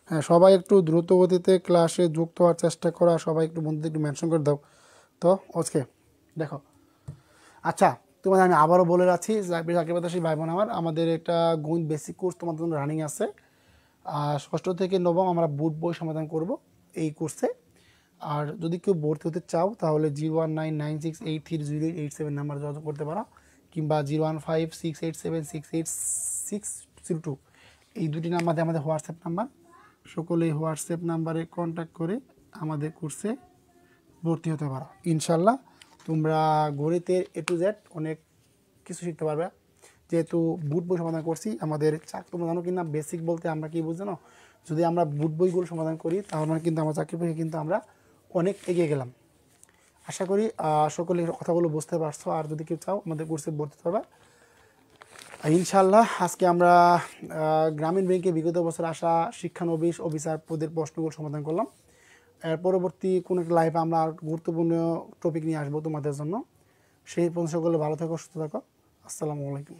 S1: হ্যাঁ, সবাই একটু দ্রুত গতিতে ক্লাসে যুক্ত হওয়ার চেষ্টা করা, সবাই একটু বন্ধুদের একটু মেনশন করে দাও। তো আজকে দেখো, আচ্ছা তোমাদের আমি আবারও বলে রাখছি চাকরি বাতাসী ভাই বোন আমার, আমাদের একটা গণিত বেসিক কোর্স তোমাদের জন্য রানিং আছে। ষষ্ঠ থেকে নবম আমরা বুট বই সমাধান করব এই কোর্সে। আর যদি কেউ ভর্তি হতে চাও তাহলে 01996830887 নাম্বারে যোগাযোগ করতে পারো, কিংবা 01568768602 এই দুটি নাম্বারে আমাদের হোয়াটসঅ্যাপ নাম্বার। সকলেই হোয়াটসঅ্যাপ নাম্বারে কন্ট্যাক্ট করে আমাদের কোর্সে ভর্তি হতে পারো। ইনশাল্লাহ তোমরা গণিতের A to Z অনেক কিছু শিখতে পারবে। যেহেতু বুট বই সমাধান করছি আমাদের তোমরা জানো কি না, বেসিক বলতে আমরা কি বুঝি জানো, যদি আমরা বুট বইগুলো সমাধান করি তাহলে কিন্তু আমার চাকরি পরীক্ষা কিন্তু আমরা অনেক এগিয়ে গেলাম। আশা করি সকলে কথাগুলো বুঝতে পারছো। আর যদি কেউ চাও আমাদের কোর্সে ভর্তি হতে পারবে ইনশাল্লাহ। আজকে আমরা গ্রামীণ ব্যাংকে বিগত বছর আসা শিক্ষানবিশ অফিসার পদের প্রশ্নগুলো সমাধান করলাম। এর পরবর্তী কোনো একটা লাইভে আমরা আর গুরুত্বপূর্ণ টপিক নিয়ে আসবো তোমাদের জন্য। সেই পর্যন্ত সকলে ভালো থাকো, সুস্থ থাকো। আসসালামু আলাইকুম।